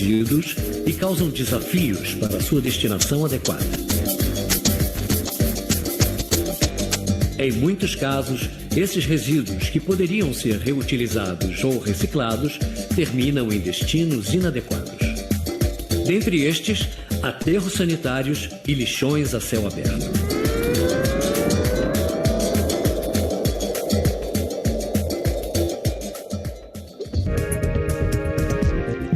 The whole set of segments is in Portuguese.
resíduos e causam desafios para a sua destinação adequada. Em muitos casos, esses resíduos que poderiam ser reutilizados ou reciclados terminam em destinos inadequados. Dentre estes, aterros sanitários e lixões a céu aberto.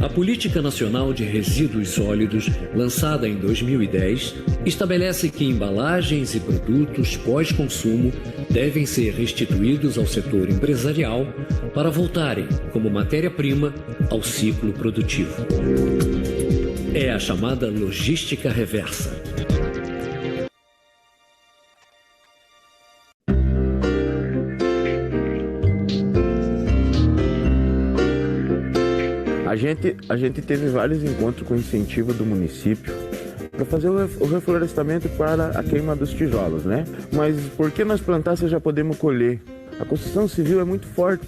A Política Nacional de Resíduos Sólidos, lançada em 2010, estabelece que embalagens e produtos pós-consumo devem ser restituídos ao setor empresarial para voltarem, como matéria-prima, ao ciclo produtivo. É a chamada logística reversa. A gente teve vários encontros com incentivo do município para fazer o reflorestamento para a queima dos tijolos, né? Mas por que nós plantar se já podemos colher? A construção civil é muito forte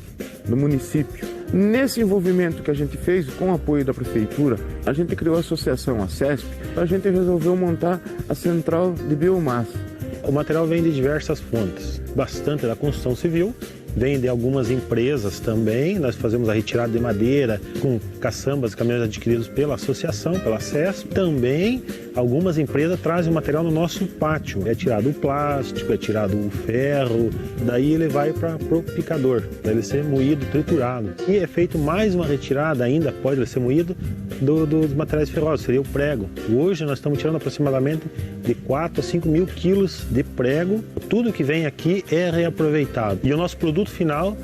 no município. Nesse envolvimento que a gente fez, com o apoio da prefeitura, a gente criou a associação, a CESP, a gente resolveu montar a central de biomassa. O material vem de diversas fontes, bastante da construção civil, vem de algumas empresas também. Nós fazemos a retirada de madeira com caçambas e caminhões adquiridos pela associação, pela CESP. Também algumas empresas trazem o material no nosso pátio. É tirado o plástico, é tirado o ferro, daí ele vai para o picador, para ele ser moído, triturado. E é feito mais uma retirada ainda, pode ser moído, dos materiais ferrosos, seria o prego. Hoje nós estamos tirando aproximadamente de 4 a 5 mil quilos de prego. Tudo que vem aqui é reaproveitado. E o nosso produto final,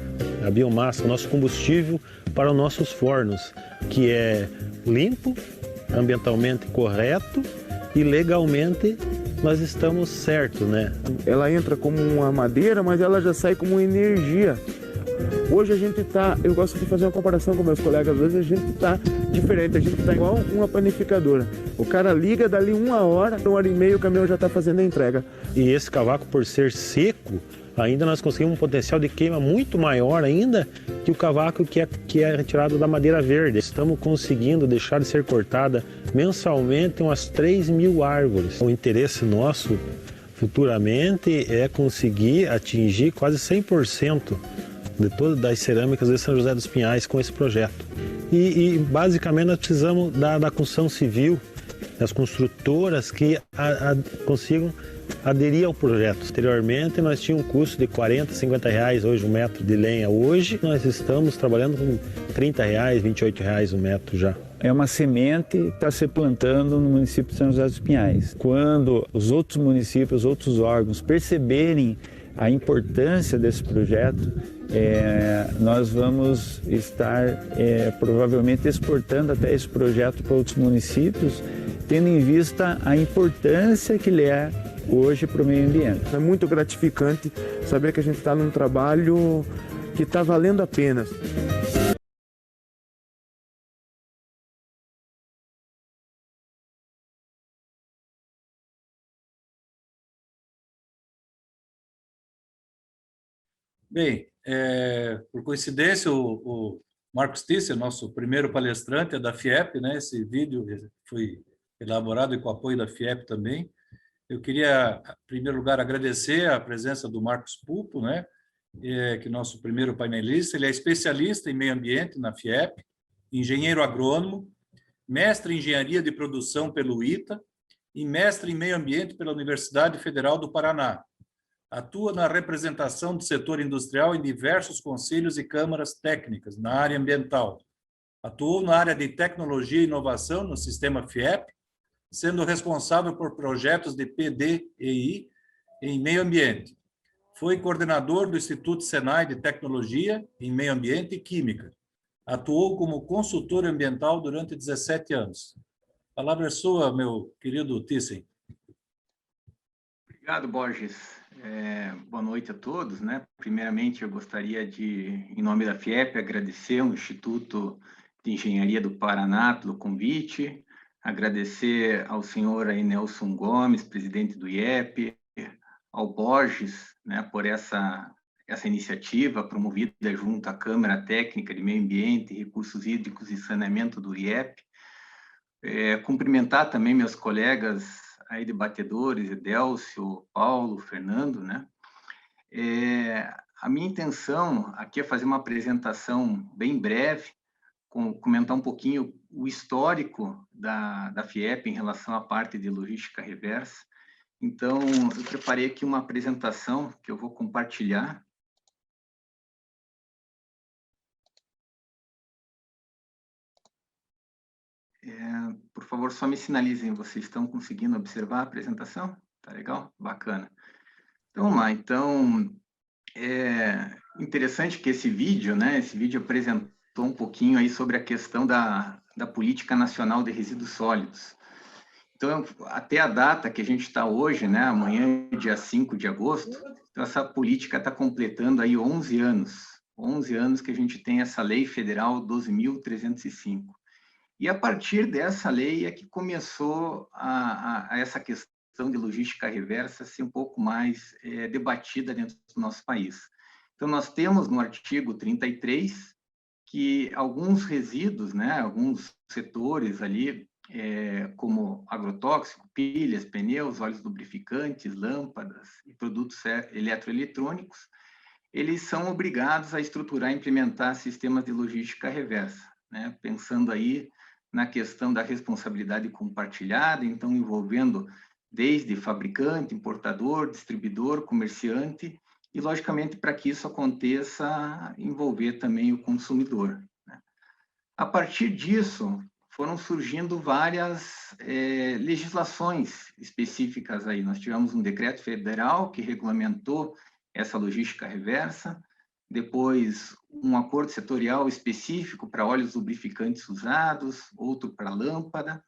a biomassa, o nosso combustível para os nossos fornos, que é limpo, ambientalmente correto e legalmente nós estamos certos, né? Ela entra como uma madeira, mas ela já sai como energia. Hoje a gente está, eu gosto de fazer uma comparação com meus colegas, às vezes a gente está diferente, a gente está igual uma panificadora. O cara liga, dali 1 hora e meia o caminhão já está fazendo a entrega. E esse cavaco, por ser seco, ainda nós conseguimos um potencial de queima muito maior ainda que o cavaco que é retirado da madeira verde. Estamos conseguindo deixar de ser cortada mensalmente umas 3 mil árvores. O interesse nosso futuramente é conseguir atingir quase 100% de todas as cerâmicas de São José dos Pinhais com esse projeto. E basicamente nós precisamos da construção civil, das construtoras que consigam aderir ao projeto. Anteriormente nós tínhamos um custo de 40, 50 reais hoje um metro de lenha. Hoje nós estamos trabalhando com 30 reais, 28 reais o metro já. É uma semente que está se plantando no município de São José dos Pinhais. Quando os outros municípios, os outros órgãos perceberem a importância desse projeto, nós vamos estar provavelmente exportando até esse projeto para outros municípios, tendo em vista a importância que ele é hoje para o meio ambiente. É muito gratificante saber que a gente está num trabalho que está valendo a pena. Bem, por coincidência, o Marcos Tisser, nosso primeiro palestrante, é da FIEP, né? Esse vídeo foi elaborado com o apoio da FIEP também. Eu queria, em primeiro lugar, agradecer a presença do Marcos Pulpo, né? Que é nosso primeiro painelista. Ele é especialista em meio ambiente na FIEP, engenheiro agrônomo, mestre em engenharia de produção pelo ITA e mestre em meio ambiente pela Universidade Federal do Paraná. Atua na representação do setor industrial em diversos conselhos e câmaras técnicas na área ambiental. Atuou na área de tecnologia e inovação no sistema FIEP, sendo responsável por projetos de PDEI em meio ambiente. Foi coordenador do Instituto Senai de Tecnologia em Meio Ambiente e Química. Atuou como consultor ambiental durante 17 anos. A palavra é sua, meu querido Thyssen. Obrigado, Borges. Boa noite a todos, né? Primeiramente, eu gostaria de, em nome da FIEP, agradecer ao Instituto de Engenharia do Paraná pelo convite, agradecer ao senhor aí, Nelson Gomes, presidente do IEP, ao Borges, né, por essa iniciativa promovida junto à Câmara Técnica de Meio Ambiente, Recursos Hídricos e Saneamento do IEP, Cumprimentar também meus colegas aí debatedores, Edelcio, Paulo, Fernando, né? A minha intenção aqui é fazer uma apresentação bem breve, comentar um pouquinho o histórico da FIEP em relação à parte de logística reversa. Então, eu preparei aqui uma apresentação que eu vou compartilhar. Por favor, só me sinalizem, vocês estão conseguindo observar a apresentação? Tá legal? Bacana. Então, vamos lá. Então, é interessante que esse vídeo, né, esse vídeo apresentou um pouquinho aí sobre a questão da Política Nacional de Resíduos Sólidos. Então, até a data que a gente está hoje, né, amanhã, dia 5 de agosto, então essa política está completando aí 11 anos. 11 anos que a gente tem essa Lei Federal 12.305. E a partir dessa lei é que começou essa questão de logística reversa ser um pouco mais debatida dentro do nosso país. Então, nós temos no artigo 33 que alguns resíduos, né, alguns setores ali, como agrotóxico, pilhas, pneus, óleos lubrificantes, lâmpadas e produtos eletroeletrônicos, eles são obrigados a estruturar e implementar sistemas de logística reversa, né, pensando aí na questão da responsabilidade compartilhada, então envolvendo desde fabricante, importador, distribuidor, comerciante, e logicamente para que isso aconteça, envolver também o consumidor, né? A partir disso, foram surgindo várias legislações específicas aí. Nós tivemos um decreto federal que regulamentou essa logística reversa, depois um acordo setorial específico para óleos lubrificantes usados, outro para lâmpada.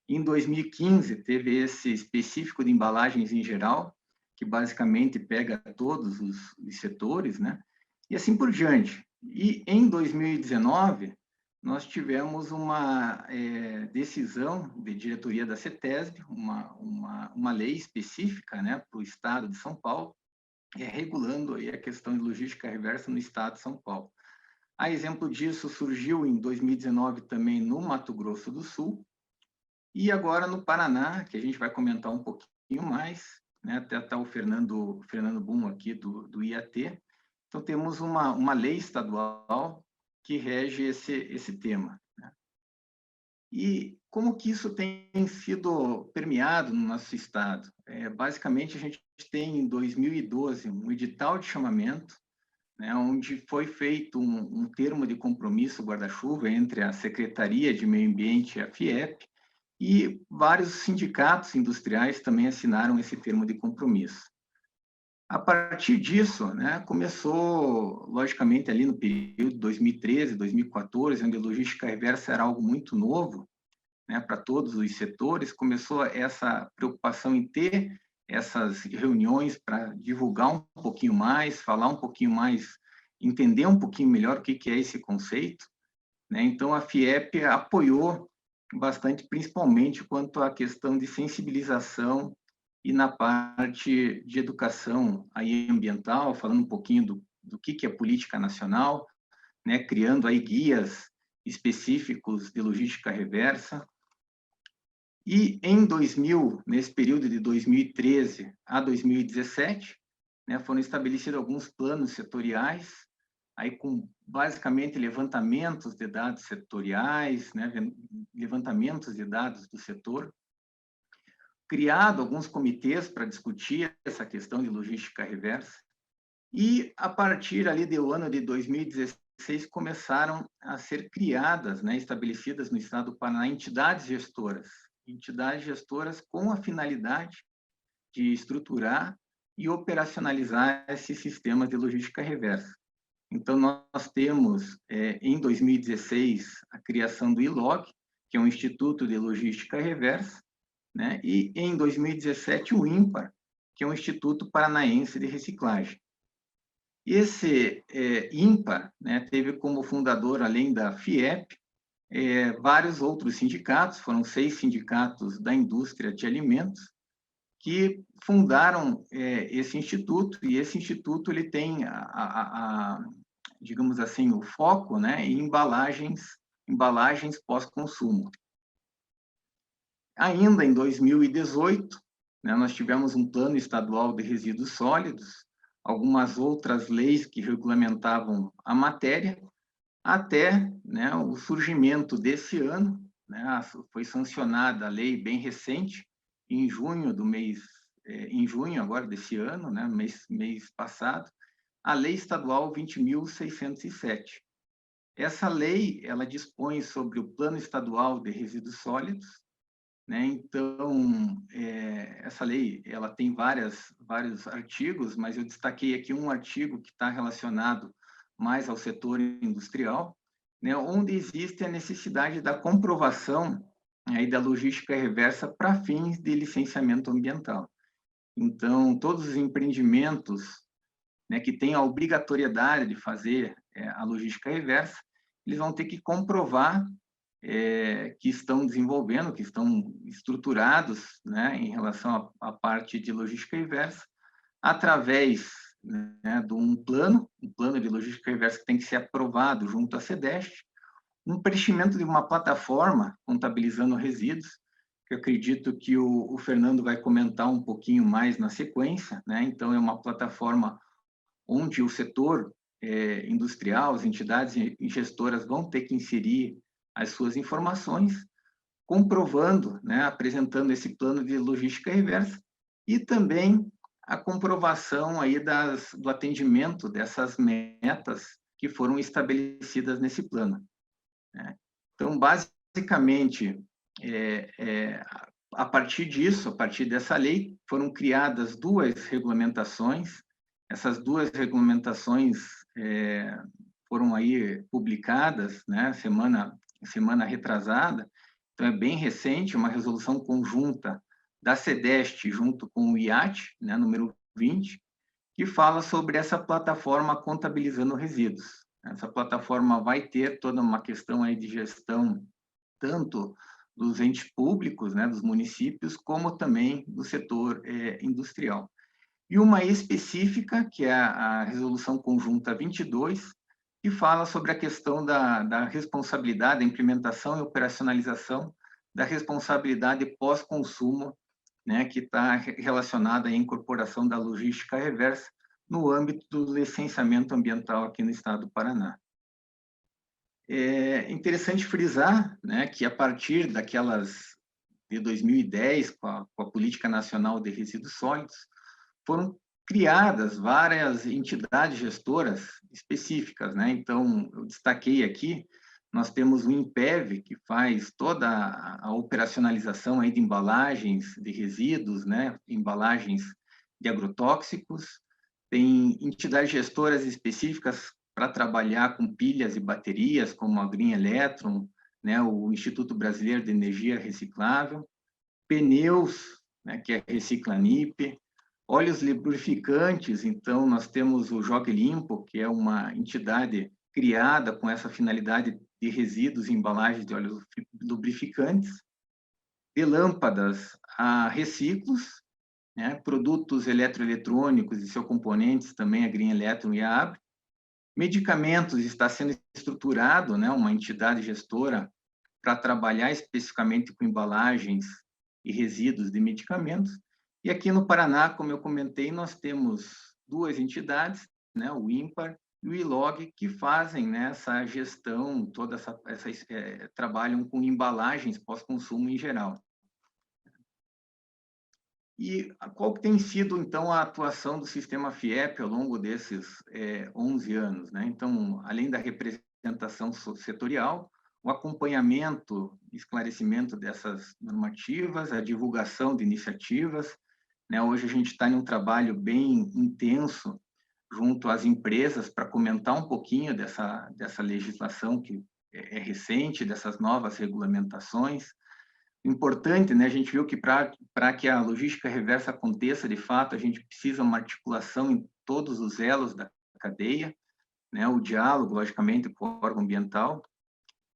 Em 2015, teve esse específico de embalagens em geral, que basicamente pega todos os setores, né? E assim por diante. E em 2019, nós tivemos uma decisão de diretoria da CETESB, uma lei específica, né, para o estado de São Paulo, regulando aí a questão de logística reversa no estado de São Paulo. A exemplo disso, surgiu em 2019 também no Mato Grosso do Sul, e agora no Paraná, que a gente vai comentar um pouquinho mais, né? Até está o Fernando Boom aqui do IAT. Então, temos uma lei estadual que rege esse tema, né? E como que isso tem sido permeado no nosso estado? Basicamente, a gente tem, em 2012, um edital de chamamento, né, onde foi feito um termo de compromisso guarda-chuva entre a Secretaria de Meio Ambiente e a FIEP, e vários sindicatos industriais também assinaram esse termo de compromisso. A partir disso, né, começou, logicamente, ali no período de 2013, 2014, onde a logística reversa era algo muito novo, né, para todos os setores, começou essa preocupação em ter essas reuniões para divulgar um pouquinho mais, falar um pouquinho mais, entender um pouquinho melhor o que é esse conceito, né? Então, a FIEP apoiou bastante, principalmente quanto à questão de sensibilização e na parte de educação aí ambiental, falando um pouquinho do que é política nacional, né, criando aí guias específicos de logística reversa. E em nesse período de 2013 a 2017, né, foram estabelecidos alguns planos setoriais, aí com basicamente levantamentos de dados setoriais, né, levantamentos de dados do setor, criado alguns comitês para discutir essa questão de logística reversa, e a partir ali do ano de 2016 começaram a ser criadas, né, estabelecidas no estado do Paraná, entidades gestoras com a finalidade de estruturar e operacionalizar esses sistemas de logística reversa. Então, nós temos, em 2016, a criação do ILOG, que é um Instituto de Logística Reversa, né? E em 2017, o IMPAR, que é um Instituto Paranaense de Reciclagem. Esse IMPAR, né, teve como fundador, além da FIEP, vários outros sindicatos, foram 6 sindicatos da indústria de alimentos, que fundaram esse instituto, e esse instituto ele tem, digamos assim, o foco, né, em embalagens pós-consumo. Ainda em 2018, né, nós tivemos um plano estadual de resíduos sólidos, algumas outras leis que regulamentavam a matéria, até, né, o surgimento desse ano, né, foi sancionada a lei bem recente, em junho agora desse ano, né, mês passado, a Lei Estadual 20.607. Essa lei, ela dispõe sobre o Plano Estadual de Resíduos Sólidos, né? Então, essa lei, ela tem vários artigos, mas eu destaquei aqui um artigo que está relacionado mais ao setor industrial, né? Onde existe a necessidade da comprovação aí da logística reversa para fins de licenciamento ambiental. Então, todos os empreendimentos, né, que têm a obrigatoriedade de fazer a logística reversa, eles vão ter que comprovar que estão desenvolvendo, que estão estruturados, né, em relação à parte de logística reversa, através, né, de um plano de logística reversa que tem que ser aprovado junto à SEDEST, um preenchimento de uma plataforma contabilizando resíduos, que eu acredito que o Fernando vai comentar um pouquinho mais na sequência, né? Então, é uma plataforma onde o setor industrial, as entidades e gestoras vão ter que inserir as suas informações, comprovando, né, apresentando esse plano de logística reversa e também a comprovação aí do atendimento dessas metas que foram estabelecidas nesse plano, né? Então, basicamente, a partir disso, a partir dessa lei, foram criadas duas regulamentações. Essas duas regulamentações foram aí publicadas, né, semana retrasada, então é bem recente, uma resolução conjunta da SEDEST junto com o IAT, né, número 20, que fala sobre essa plataforma contabilizando resíduos. Essa plataforma vai ter toda uma questão aí de gestão, tanto dos entes públicos, né, dos municípios, como também do setor industrial. E uma específica, que é a Resolução Conjunta 22, que fala sobre a questão da responsabilidade, da implementação e operacionalização da responsabilidade pós-consumo, né, que está relacionada à incorporação da logística reversa no âmbito do licenciamento ambiental aqui no estado do Paraná. É interessante frisar, né, que a partir daquelas de 2010, com a Política Nacional de Resíduos Sólidos, foram criadas várias entidades gestoras específicas, né? Então, eu destaquei aqui, nós temos o INPEV, que faz toda a operacionalização aí de embalagens de resíduos, né? Embalagens de agrotóxicos, tem entidades gestoras específicas para trabalhar com pilhas e baterias, como a Green Electron, né? O Instituto Brasileiro de Energia Reciclável, pneus, né? Que é a Reciclanip, óleos lubrificantes, então nós temos o Jogue Limpo, que é uma entidade criada com essa finalidade de resíduos e embalagens de óleos lubrificantes, de lâmpadas a reciclos, né, produtos eletroeletrônicos e seus componentes, também a Green Electron e a AB. Medicamentos está sendo estruturado, né, uma entidade gestora para trabalhar especificamente com embalagens e resíduos de medicamentos. E aqui no Paraná, como eu comentei, nós temos duas entidades, né, o IMPAR e o ILOG, que fazem, né, essa gestão, trabalham com embalagens pós-consumo em geral. E qual que tem sido, então, a atuação do sistema FIEP ao longo desses 11 anos, né? Então, além da representação setorial, o acompanhamento, esclarecimento dessas normativas, a divulgação de iniciativas, né? Hoje a gente está em um trabalho bem intenso junto às empresas para comentar um pouquinho dessa legislação que é recente, dessas novas regulamentações. Importante, né? A gente viu que para que a logística reversa aconteça, de fato, a gente precisa de uma articulação em todos os elos da cadeia, né? O diálogo, logicamente, com o órgão ambiental,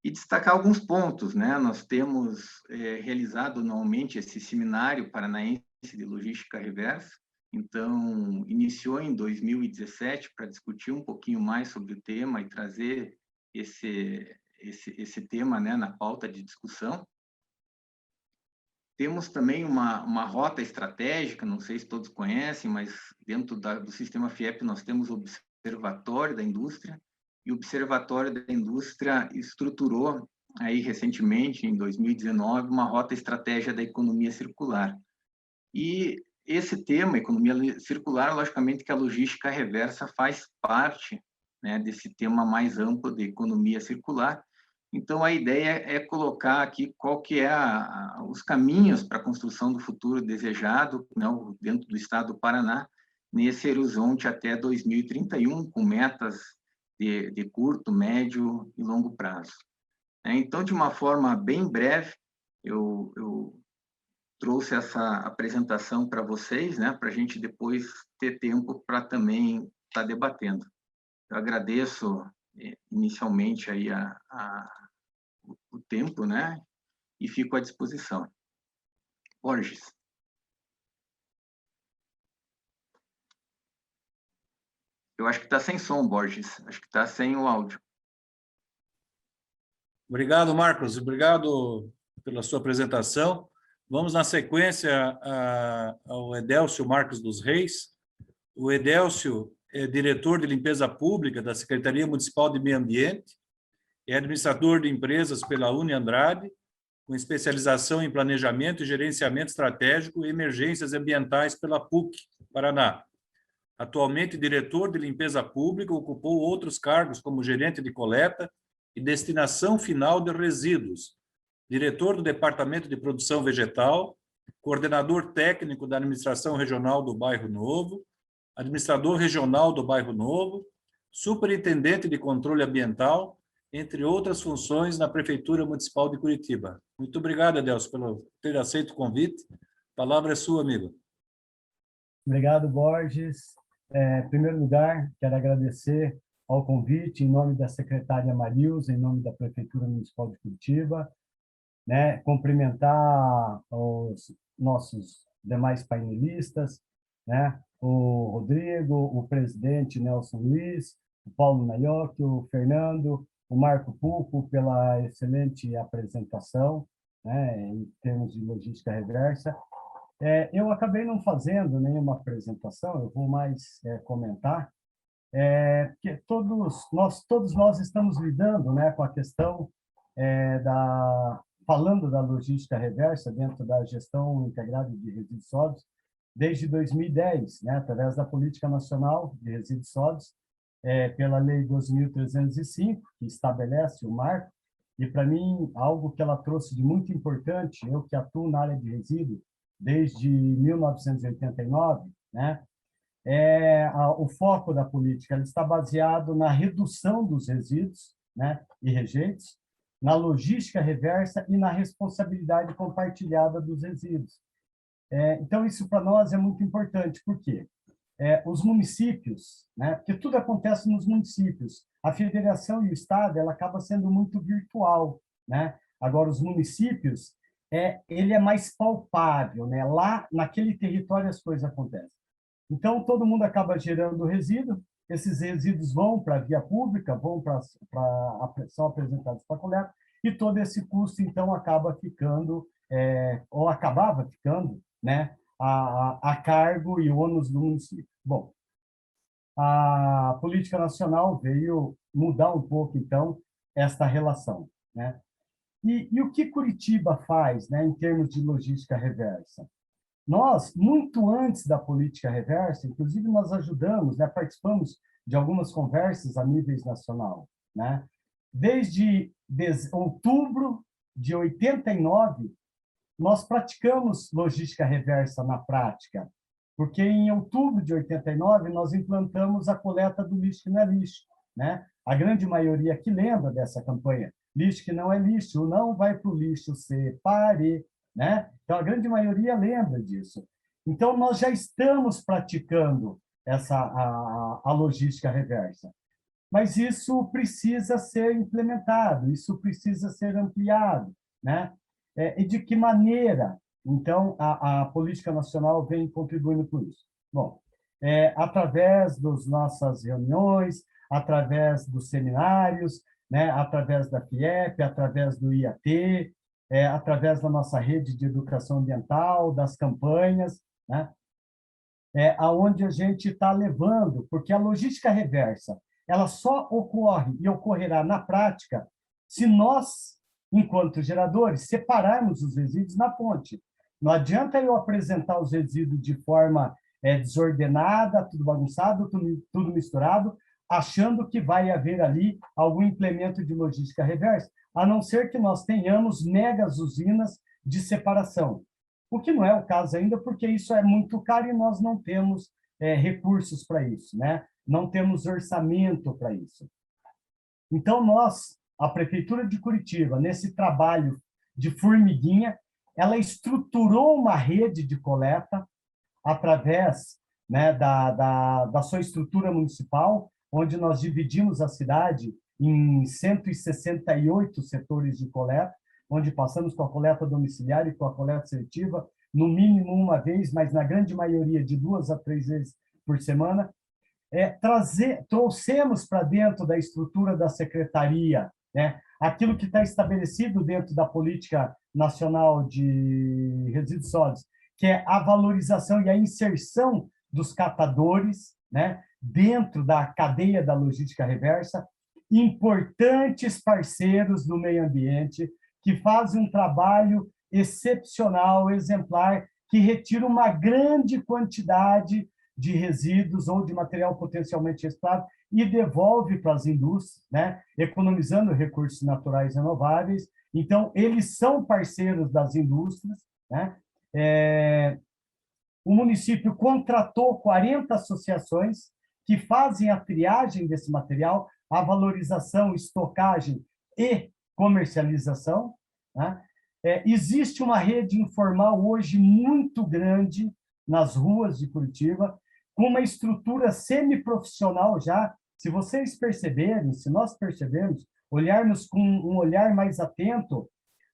e destacar alguns pontos, né? Nós temos realizado anualmente esse seminário paranaense de logística reversa, então iniciou em 2017 para discutir um pouquinho mais sobre o tema e trazer esse tema, né, na pauta de discussão. temos também uma rota estratégica, não sei se todos conhecem, mas dentro do sistema FIEP nós temos o Observatório da Indústria, e o Observatório da Indústria estruturou aí recentemente, em 2019, uma rota estratégia da economia circular. E esse tema, economia circular, logicamente que a logística reversa faz parte, né, desse tema mais amplo de economia circular. Então, a ideia é colocar aqui qual que é os caminhos para a construção do futuro desejado, né, dentro do estado do Paraná, nesse horizonte até 2031, com metas de curto, médio e longo prazo. Então, de uma forma bem breve, eu trouxe essa apresentação para vocês, né, para a gente depois ter tempo para também estar debatendo. Eu agradeço inicialmente aí o tempo, né, e fico à disposição. Borges. Eu acho que está sem som, Borges. Acho que está sem o áudio. Obrigado, Marcos. Obrigado pela sua apresentação. Vamos, na sequência, ao Edélcio Marques dos Reis. O Edélcio é diretor de limpeza pública da Secretaria Municipal de Meio Ambiente, é administrador de empresas pela Uniandrade, com especialização em planejamento e gerenciamento estratégico e emergências ambientais pela PUC, Paraná. Atualmente, diretor de limpeza pública, ocupou outros cargos como gerente de coleta e destinação final de resíduos, diretor do Departamento de Produção Vegetal, coordenador técnico da Administração Regional do Bairro Novo, administrador regional do Bairro Novo, superintendente de controle ambiental, entre outras funções na Prefeitura Municipal de Curitiba. Muito obrigado, Edélcio, por ter aceito o convite. A palavra é sua, amigo. Obrigado, Borges. Em primeiro lugar, quero agradecer ao convite, em nome da secretária Marilza, em nome da Prefeitura Municipal de Curitiba, né, cumprimentar os nossos demais painelistas, né, o Rodrigo, o presidente Nelson Luiz, o Paulo Naioki, o Fernando, o Marco Pulpo, pela excelente apresentação, né, em termos de logística reversa. Eu acabei não fazendo nenhuma apresentação, eu vou mais comentar, que todos nós estamos lidando, né, com a questão falando da logística reversa dentro da gestão integrada de resíduos sólidos desde 2010, né, através da Política Nacional de Resíduos Sólidos, pela Lei 12.305, que estabelece o marco, e para mim, algo que ela trouxe de muito importante, eu que atuo na área de resíduos desde 1989, né, o foco da política ele está baseado na redução dos resíduos, né, e rejeitos, na logística reversa e na responsabilidade compartilhada dos resíduos. Então, isso para nós é muito importante, porque os municípios, né, porque tudo acontece nos municípios, a federação e o estado ela acaba sendo muito virtual, né? Agora, os municípios, ele é mais palpável, né? Lá, naquele território, as coisas acontecem. Então, todo mundo acaba gerando resíduo, esses resíduos vão para a via pública, são apresentados para coleta, e todo esse custo, então, acaba ficando, ou acabava ficando, né, a cargo e ônus do município. Bom, a Política Nacional veio mudar um pouco, então, esta relação, né? E o que Curitiba faz, né, em termos de logística reversa? Nós, muito antes da política reversa, inclusive nós ajudamos, né, participamos de algumas conversas a nível nacional, né? Desde outubro de 89, nós praticamos logística reversa na prática, porque em outubro de 89 nós implantamos a coleta do lixo que não é lixo, né? A grande maioria que lembra dessa campanha, lixo que não é lixo, não vai para o lixo, separe, né? Então, a grande maioria lembra disso. Então, nós já estamos praticando a logística reversa. Mas isso precisa ser implementado, isso precisa ser ampliado, né? E de que maneira, então, a Política Nacional vem contribuindo com isso? Bom, através das nossas reuniões, através dos seminários, né? Através da FIEP, através do IAT, através da nossa rede de educação ambiental, das campanhas, né? Aonde a gente está levando, porque a logística reversa, ela só ocorre e ocorrerá na prática se nós, enquanto geradores, separarmos os resíduos na fonte. Não adianta eu apresentar os resíduos de forma desordenada, tudo bagunçado, tudo misturado, achando que vai haver ali algum implemento de logística reversa, a não ser que nós tenhamos megas usinas de separação. O que não é o caso ainda, porque isso é muito caro e nós não temos recursos para isso, né? Não temos orçamento para isso. Então, nós, a Prefeitura de Curitiba, nesse trabalho de formiguinha, ela estruturou uma rede de coleta através, né, da sua estrutura municipal, onde nós dividimos a cidade em 168 setores de coleta, onde passamos com a coleta domiciliar e com a coleta seletiva, no mínimo uma vez, mas na grande maioria de 2 a 3 vezes por semana. Trouxemos para dentro da estrutura da secretaria, né, aquilo que está estabelecido dentro da Política Nacional de Resíduos Sólidos, que é a valorização e a inserção dos catadores, né, dentro da cadeia da logística reversa, importantes parceiros do meio ambiente, que fazem um trabalho excepcional, exemplar, que retira uma grande quantidade de resíduos ou de material potencialmente reciclável e devolve para as indústrias, né, economizando recursos naturais renováveis. Então, eles são parceiros das indústrias, né? O município contratou 40 associações que fazem a triagem desse material, a valorização, estocagem e comercialização, né? Existe uma rede informal hoje muito grande nas ruas de Curitiba, com uma estrutura semiprofissional já. Se vocês perceberem, se nós percebermos, olharmos com um olhar mais atento,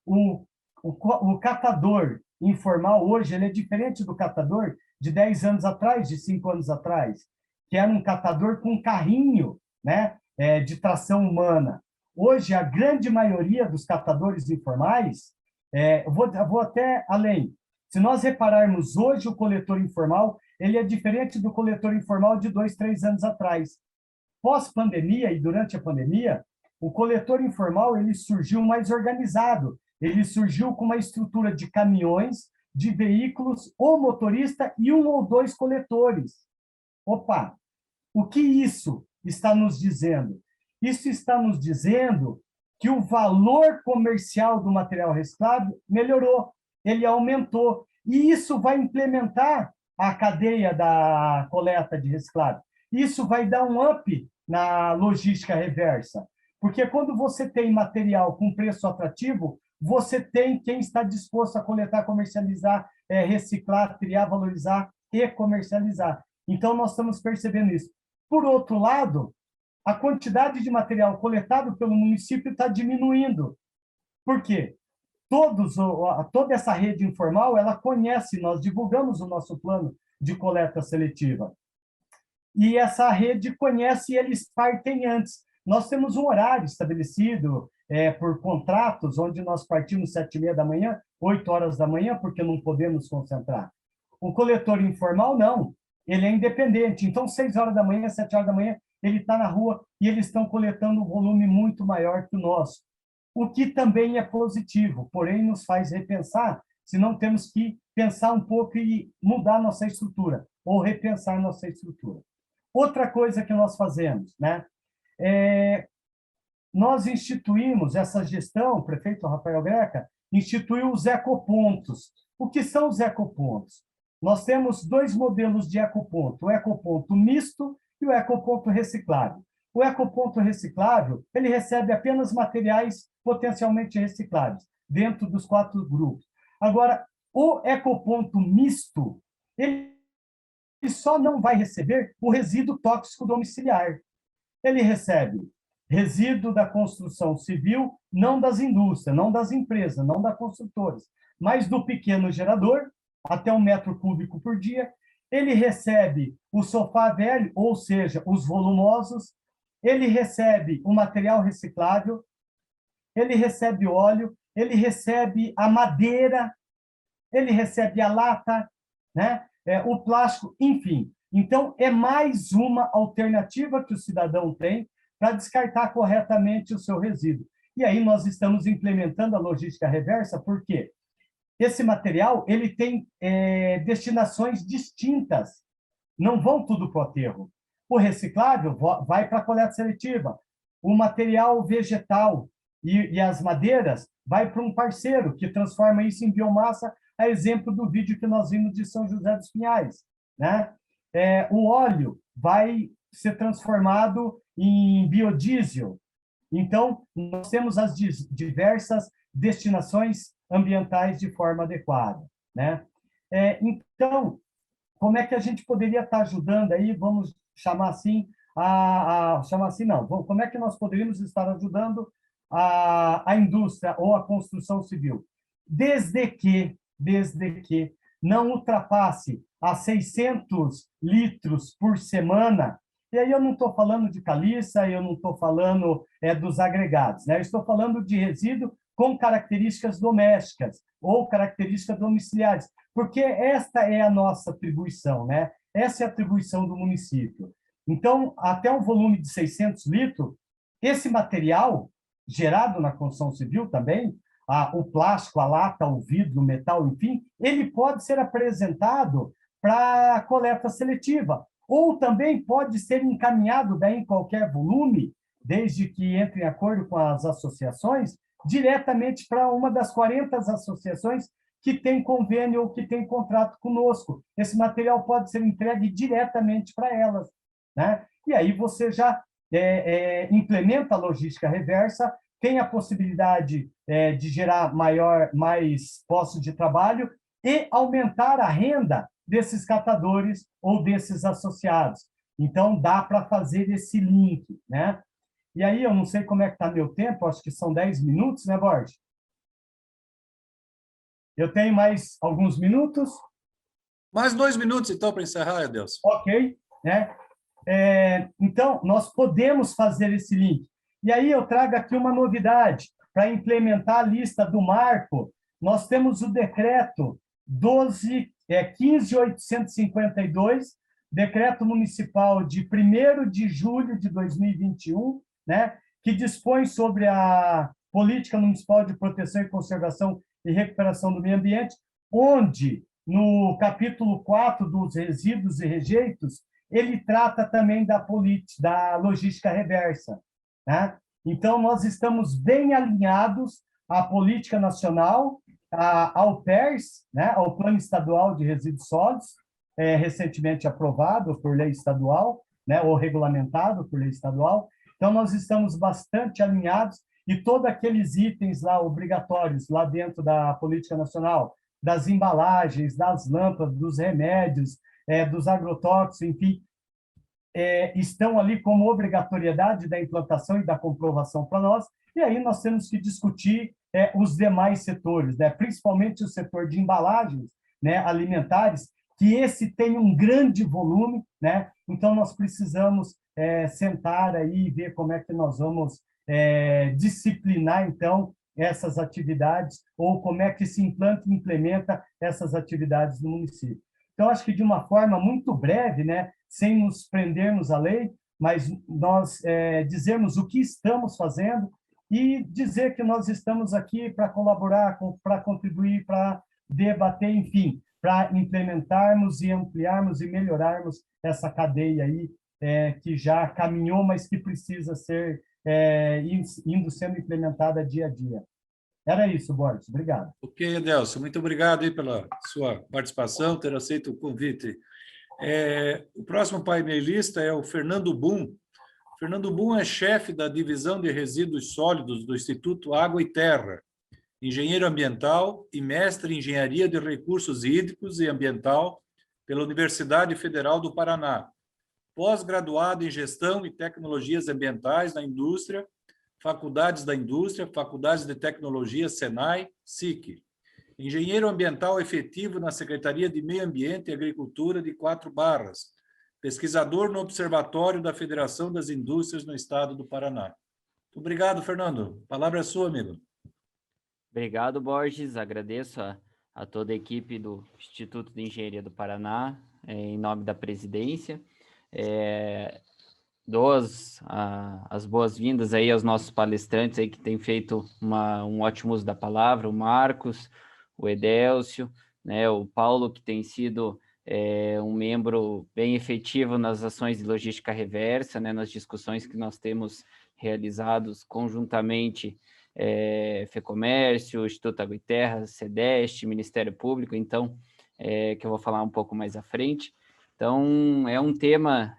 o catador informal hoje ele é diferente do catador de 10 anos atrás, de 5 anos atrás, que era um catador com carrinho, né, de tração humana. Hoje, a grande maioria dos catadores informais, vou até além. Se nós repararmos hoje, o coletor informal, ele é diferente do coletor informal de 2, 3 anos atrás. Pós-pandemia e durante a pandemia, o coletor informal ele surgiu mais organizado. Ele surgiu com uma estrutura de caminhões, de veículos, ou motorista e 1 ou 2 coletores. Opa! O que isso está nos dizendo? Isso está nos dizendo que o valor comercial do material reciclado melhorou, ele aumentou. E isso vai implementar a cadeia da coleta de reciclado. Isso vai dar um up na logística reversa. Porque quando você tem material com preço atrativo, você tem quem está disposto a coletar, comercializar, reciclar, triar, valorizar e comercializar. Então, nós estamos percebendo isso. Por outro lado, a quantidade de material coletado pelo município está diminuindo. Por quê? Toda essa rede informal, ela conhece, nós divulgamos o nosso plano de coleta seletiva. E essa rede conhece e eles partem antes. Nós temos um horário estabelecido por contratos, onde nós partimos 7h30 da manhã, 8 horas da manhã, porque não podemos concentrar. O coletor informal, não. Ele é independente. Então, 6 horas da manhã, 7 horas da manhã, ele está na rua e eles estão coletando um volume muito maior que o nosso. O que também é positivo, porém nos faz repensar se não temos que pensar um pouco e mudar nossa estrutura, ou repensar nossa estrutura. Outra coisa que nós fazemos, né? Nós instituímos essa gestão, o prefeito Rafael Greca instituiu os ecopontos. O que são os ecopontos? Nós temos 2 modelos de ecoponto, o ecoponto misto e o ecoponto reciclável. O ecoponto reciclável, ele recebe apenas materiais potencialmente recicláveis, dentro dos 4 grupos. Agora, o ecoponto misto, ele só não vai receber o resíduo tóxico domiciliar. Ele recebe resíduo da construção civil, não das indústrias, não das empresas, não das construtoras, mas do pequeno gerador, até 1 metro cúbico por dia. Ele recebe o sofá velho, ou seja, os volumosos. Ele recebe o material reciclável. Ele recebe óleo. ele recebe a madeira, ele recebe a lata, né? O plástico, enfim. Então, é mais uma alternativa que o cidadão tem para descartar corretamente o seu resíduo. E aí nós estamos implementando a logística reversa, porque esse material ele tem destinações distintas, não vão tudo para o aterro. O reciclável vai para a coleta seletiva, o material vegetal e as madeiras vai para um parceiro que transforma isso em biomassa, a exemplo do vídeo que nós vimos de São José dos Pinhais, né? O óleo vai ser transformado em biodiesel. Então, nós temos as diversas destinações ambientais de forma adequada, né? Então, como é que a gente poderia estar ajudando aí, vamos chamar assim, chamar assim não, como é que nós poderíamos estar ajudando a indústria ou a construção civil? Desde que não ultrapasse a 600 litros por semana, e aí eu não estou falando de caliça, eu não estou falando dos agregados, né? Eu estou falando de resíduo com características domésticas ou características domiciliares, porque esta é a nossa atribuição, né? Essa é a atribuição do município. Então, até um volume de 600 litros, esse material gerado na construção civil também, o plástico, a lata, o vidro, o metal, enfim, ele pode ser apresentado para coleta seletiva, ou também pode ser encaminhado daí em qualquer volume, desde que entre em acordo com as associações, diretamente para uma das 40 associações que tem convênio ou que tem contrato conosco. Esse material pode ser entregue diretamente para elas, né? E aí você já implementa a logística reversa, tem a possibilidade de gerar mais postos de trabalho e aumentar a renda desses catadores ou desses associados. Então, dá para fazer esse link, né? E aí, eu não sei como é que está meu tempo, acho que são 10 minutos, né, Borges? Eu tenho mais alguns minutos? Mais 2 minutos, então, para encerrar, Adelson. Ok, né? Então, nós podemos fazer esse link. E aí eu trago aqui uma novidade. Para implementar a lista do marco, nós temos o decreto 15.852, decreto municipal de 1º de julho de 2021, né, que dispõe sobre a Política Municipal de Proteção e Conservação e Recuperação do Meio Ambiente, onde, no capítulo 4 dos resíduos e rejeitos, ele trata também da logística reversa, né? Então, nós estamos bem alinhados à política nacional, ao PERS, né, ao Plano Estadual de Resíduos Sólidos, recentemente aprovado por lei estadual, né, ou regulamentado por lei estadual. Então, nós estamos bastante alinhados e todos aqueles itens lá obrigatórios lá dentro da política nacional, das embalagens, das lâmpadas, dos remédios, dos agrotóxicos, enfim, estão ali como obrigatoriedade da implantação e da comprovação para nós, e aí nós temos que discutir os demais setores, né? Principalmente o setor de embalagens, né, alimentares, que esse tem um grande volume, né? Então nós precisamos sentar aí e ver como é que nós vamos disciplinar, então, essas atividades, ou como é que se implanta e implementa essas atividades no município. Então, acho que de uma forma muito breve, né, sem nos prendermos à lei, mas nós dizermos o que estamos fazendo e dizer que nós estamos aqui para colaborar, para contribuir, para debater, enfim, para implementarmos e ampliarmos e melhorarmos essa cadeia aí que já caminhou, mas que precisa ser sendo implementada dia a dia. Era isso, Borges. Obrigado. Ok, Adelson. Muito obrigado aí pela sua participação, ter aceito o convite. O próximo painelista é o Fernando Boom. Fernando Boom é chefe da Divisão de Resíduos Sólidos do Instituto Água e Terra, engenheiro ambiental e mestre em Engenharia de Recursos Hídricos e Ambiental pela Universidade Federal do Paraná, pós-graduado em Gestão e Tecnologias Ambientais na Indústria, Faculdades da Indústria, Faculdades de Tecnologia, Senai, SIC. Engenheiro ambiental efetivo na Secretaria de Meio Ambiente e Agricultura de Quatro Barras. Pesquisador no Observatório da Federação das Indústrias no Estado do Paraná. Obrigado, Fernando. A palavra é sua, amigo. Obrigado, Borges. Agradeço a toda a equipe do Instituto de Engenharia do Paraná, em nome da presidência. Dou as boas-vindas aí aos nossos palestrantes aí que têm feito um ótimo uso da palavra, o Marcos, o Edélcio, né, o Paulo, que tem sido um membro bem efetivo nas ações de logística reversa, né, nas discussões que nós temos realizados conjuntamente, FEComércio, Instituto Água e Terra, SEDEST, Ministério Público, então, que eu vou falar um pouco mais à frente. Então, é um tema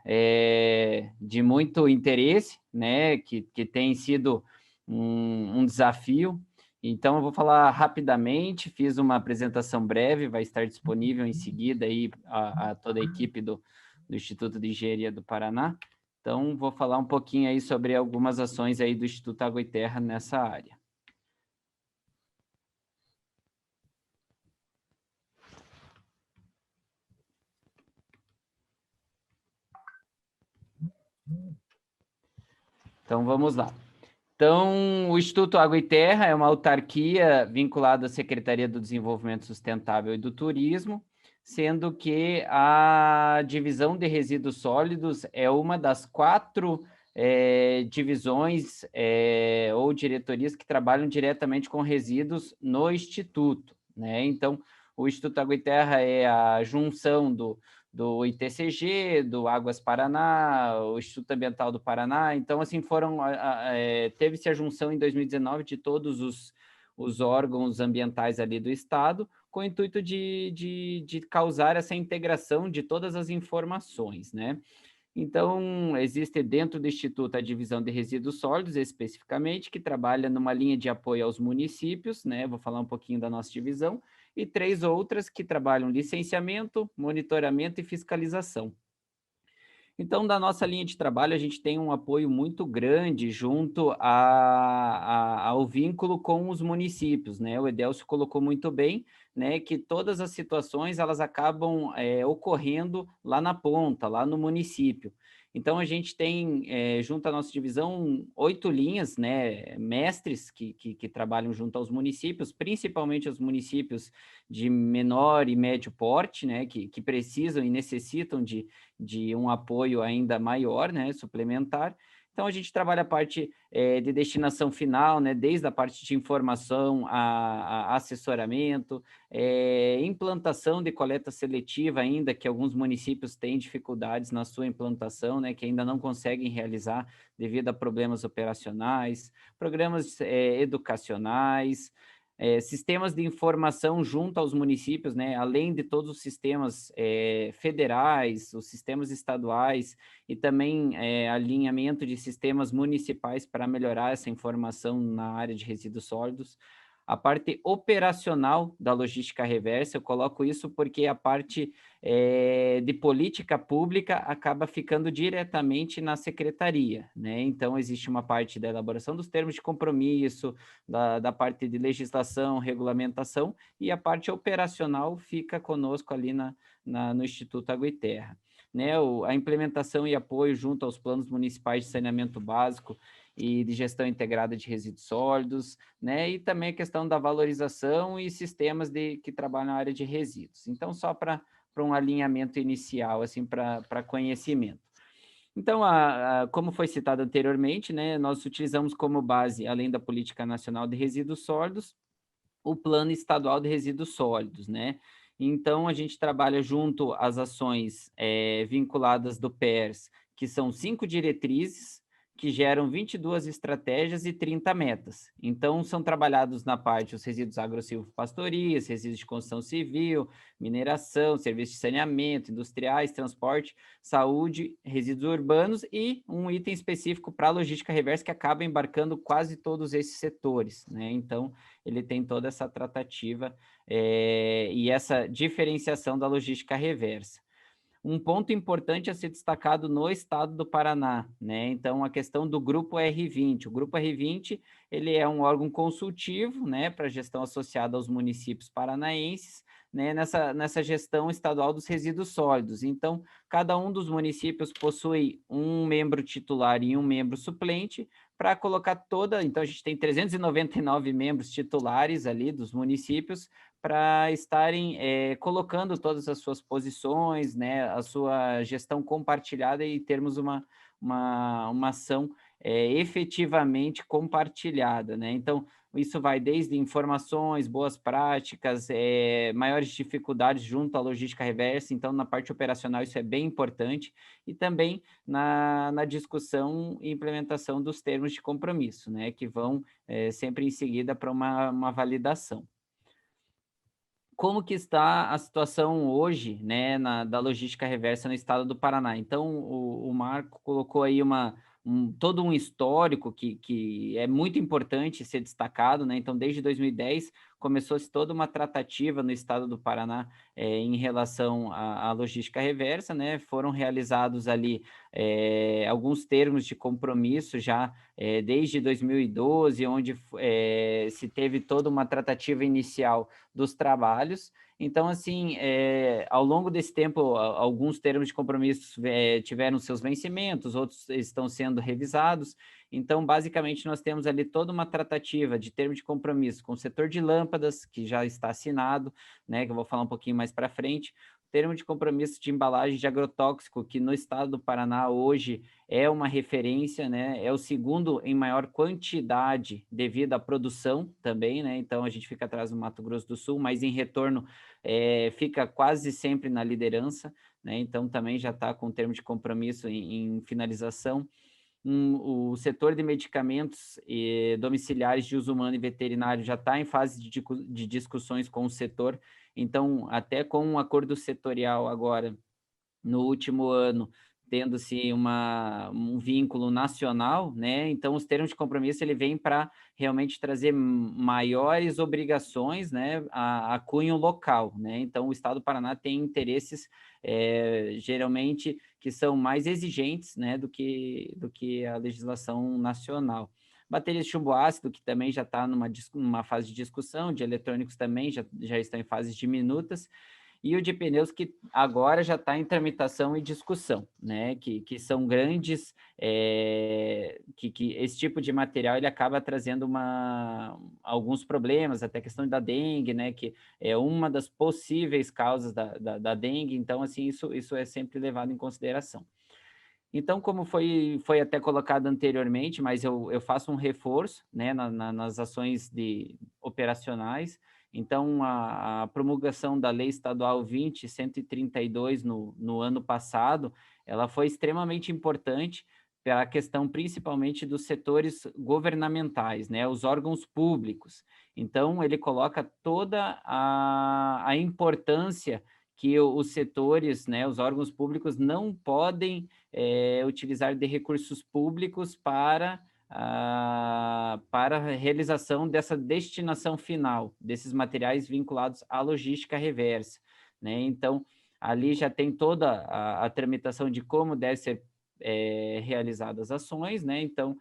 de muito interesse, né, que tem sido um desafio. Então, eu vou falar rapidamente, fiz uma apresentação breve, vai estar disponível em seguida aí a toda a equipe do Instituto de Engenharia do Paraná. Então, vou falar um pouquinho aí sobre algumas ações aí do Instituto Água e Terra nessa área. Então, vamos lá. Então, o Instituto Água e Terra é uma autarquia vinculada à Secretaria do Desenvolvimento Sustentável e do Turismo, sendo que a divisão de resíduos sólidos é uma das 4 divisões ou diretorias que trabalham diretamente com resíduos no Instituto, né? Então, o Instituto Água e Terra é a junção do ITCG, do Águas Paraná, o Instituto Ambiental do Paraná. Então, assim, teve-se a junção em 2019 de todos os órgãos ambientais ali do Estado, com o intuito de causar essa integração de todas as informações, né? Então, existe dentro do Instituto a divisão de resíduos sólidos, especificamente, que trabalha numa linha de apoio aos municípios, né? Vou falar um pouquinho da nossa divisão, e 3 outras que trabalham licenciamento, monitoramento e fiscalização. Então, da nossa linha de trabalho, a gente tem um apoio muito grande junto ao vínculo com os municípios, né? O Edélcio colocou muito bem, né, que todas as situações, elas acabam ocorrendo lá na ponta, lá no município. Então, a gente tem, junto à nossa divisão, 8 linhas, né, mestres que trabalham junto aos municípios, principalmente os municípios de menor e médio porte, né, que precisam e necessitam de um apoio ainda maior, né, suplementar. Então, a gente trabalha a parte de destinação final, né, desde a parte de informação a assessoramento, implantação de coleta seletiva ainda, que alguns municípios têm dificuldades na sua implantação, né, que ainda não conseguem realizar devido a problemas operacionais, programas educacionais, sistemas de informação junto aos municípios, né, além de todos os sistemas federais, os sistemas estaduais e também alinhamento de sistemas municipais para melhorar essa informação na área de resíduos sólidos. A parte operacional da logística reversa, eu coloco isso porque a parte de política pública acaba ficando diretamente na secretaria, né? Então, existe uma parte da elaboração dos termos de compromisso, da parte de legislação, regulamentação, e a parte operacional fica conosco ali no Instituto Água e Terra. Né? A implementação e apoio junto aos planos municipais de saneamento básico e de gestão integrada de resíduos sólidos, né? E também a questão da valorização e sistemas que trabalham na área de resíduos. Então, só para um alinhamento inicial, assim, para conhecimento. Então, como foi citado anteriormente, né, nós utilizamos como base, além da Política Nacional de Resíduos Sólidos, o Plano Estadual de Resíduos Sólidos, né? Então, a gente trabalha junto às ações vinculadas do PERS, que são 5 diretrizes, que geram 22 estratégias e 30 metas. Então, são trabalhados na parte os resíduos agro-silvopastorias, resíduos de construção civil, mineração, serviços de saneamento, industriais, transporte, saúde, resíduos urbanos e um item específico para a logística reversa que acaba embarcando quase todos esses setores, né? Então, ele tem toda essa tratativa e essa diferenciação da logística reversa. um ponto importante a ser destacado no estado do Paraná, né? Então, a questão do Grupo R20. O Grupo R20, ele é um órgão consultivo, né, para gestão associada aos municípios paranaenses, né, nessa gestão estadual dos resíduos sólidos. Então, cada um dos municípios possui um membro titular e um membro suplente para colocar toda... Então, a gente tem 399 membros titulares ali dos municípios para estarem colocando todas as suas posições, né, a sua gestão compartilhada e termos uma ação efetivamente compartilhada, né? Então, isso vai desde informações, boas práticas, maiores dificuldades junto à logística reversa. Então, na parte operacional, isso é bem importante. E também na discussão e implementação dos termos de compromisso, né? Que vão sempre em seguida para uma validação. Como que está a situação hoje, né, da logística reversa no estado do Paraná? Então, o Marco colocou aí todo um histórico que é muito importante ser destacado, né? Então, desde 2010, começou-se toda uma tratativa no estado do Paraná em relação à logística reversa, né? Foram realizados ali alguns termos de compromisso já desde 2012, onde se teve toda uma tratativa inicial dos trabalhos. Então, assim, ao longo desse tempo, alguns termos de compromisso tiveram seus vencimentos, outros estão sendo revisados. Então, basicamente, nós temos ali toda uma tratativa de termo de compromisso com o setor de lâmpadas, que já está assinado, né, que eu vou falar um pouquinho mais para frente. Termo de compromisso de embalagem de agrotóxico, que no estado do Paraná hoje é uma referência, né? É o segundo em maior quantidade devido à produção também, né? Então, a gente fica atrás do Mato Grosso do Sul, mas em retorno fica quase sempre na liderança, né? Então, também já está com o termo de compromisso em finalização. O setor de medicamentos domiciliares de uso humano e veterinário já está em fase de discussões com o setor. Então, até com um acordo setorial agora, no último ano, tendo-se um vínculo nacional, né? Então, os termos de compromisso, ele vem para realmente trazer maiores obrigações, né, a cunho local, né? Então, o Estado do Paraná tem interesses, geralmente, que são mais exigentes, né, do que a legislação nacional. Baterias de chumbo ácido, que também já está numa fase de discussão, de eletrônicos também já estão em fases diminutas, e o de pneus, que agora já está em tramitação e discussão, né? Que são grandes, que esse tipo de material ele acaba trazendo alguns problemas, até a questão da dengue, né? Que é uma das possíveis causas da dengue, então, assim, isso é sempre levado em consideração. Então, como foi até colocado anteriormente, mas eu faço um reforço, né, nas ações operacionais. Então, a promulgação da Lei Estadual 20.132 no ano passado, ela foi extremamente importante pela questão principalmente dos setores governamentais, né, os órgãos públicos. Então, ele coloca toda a importância que os setores, né, os órgãos públicos não podem utilizar de recursos públicos para a realização dessa destinação final, desses materiais vinculados à logística reversa, né? Então, ali já tem toda a tramitação de como deve ser realizadas as ações, né? Então,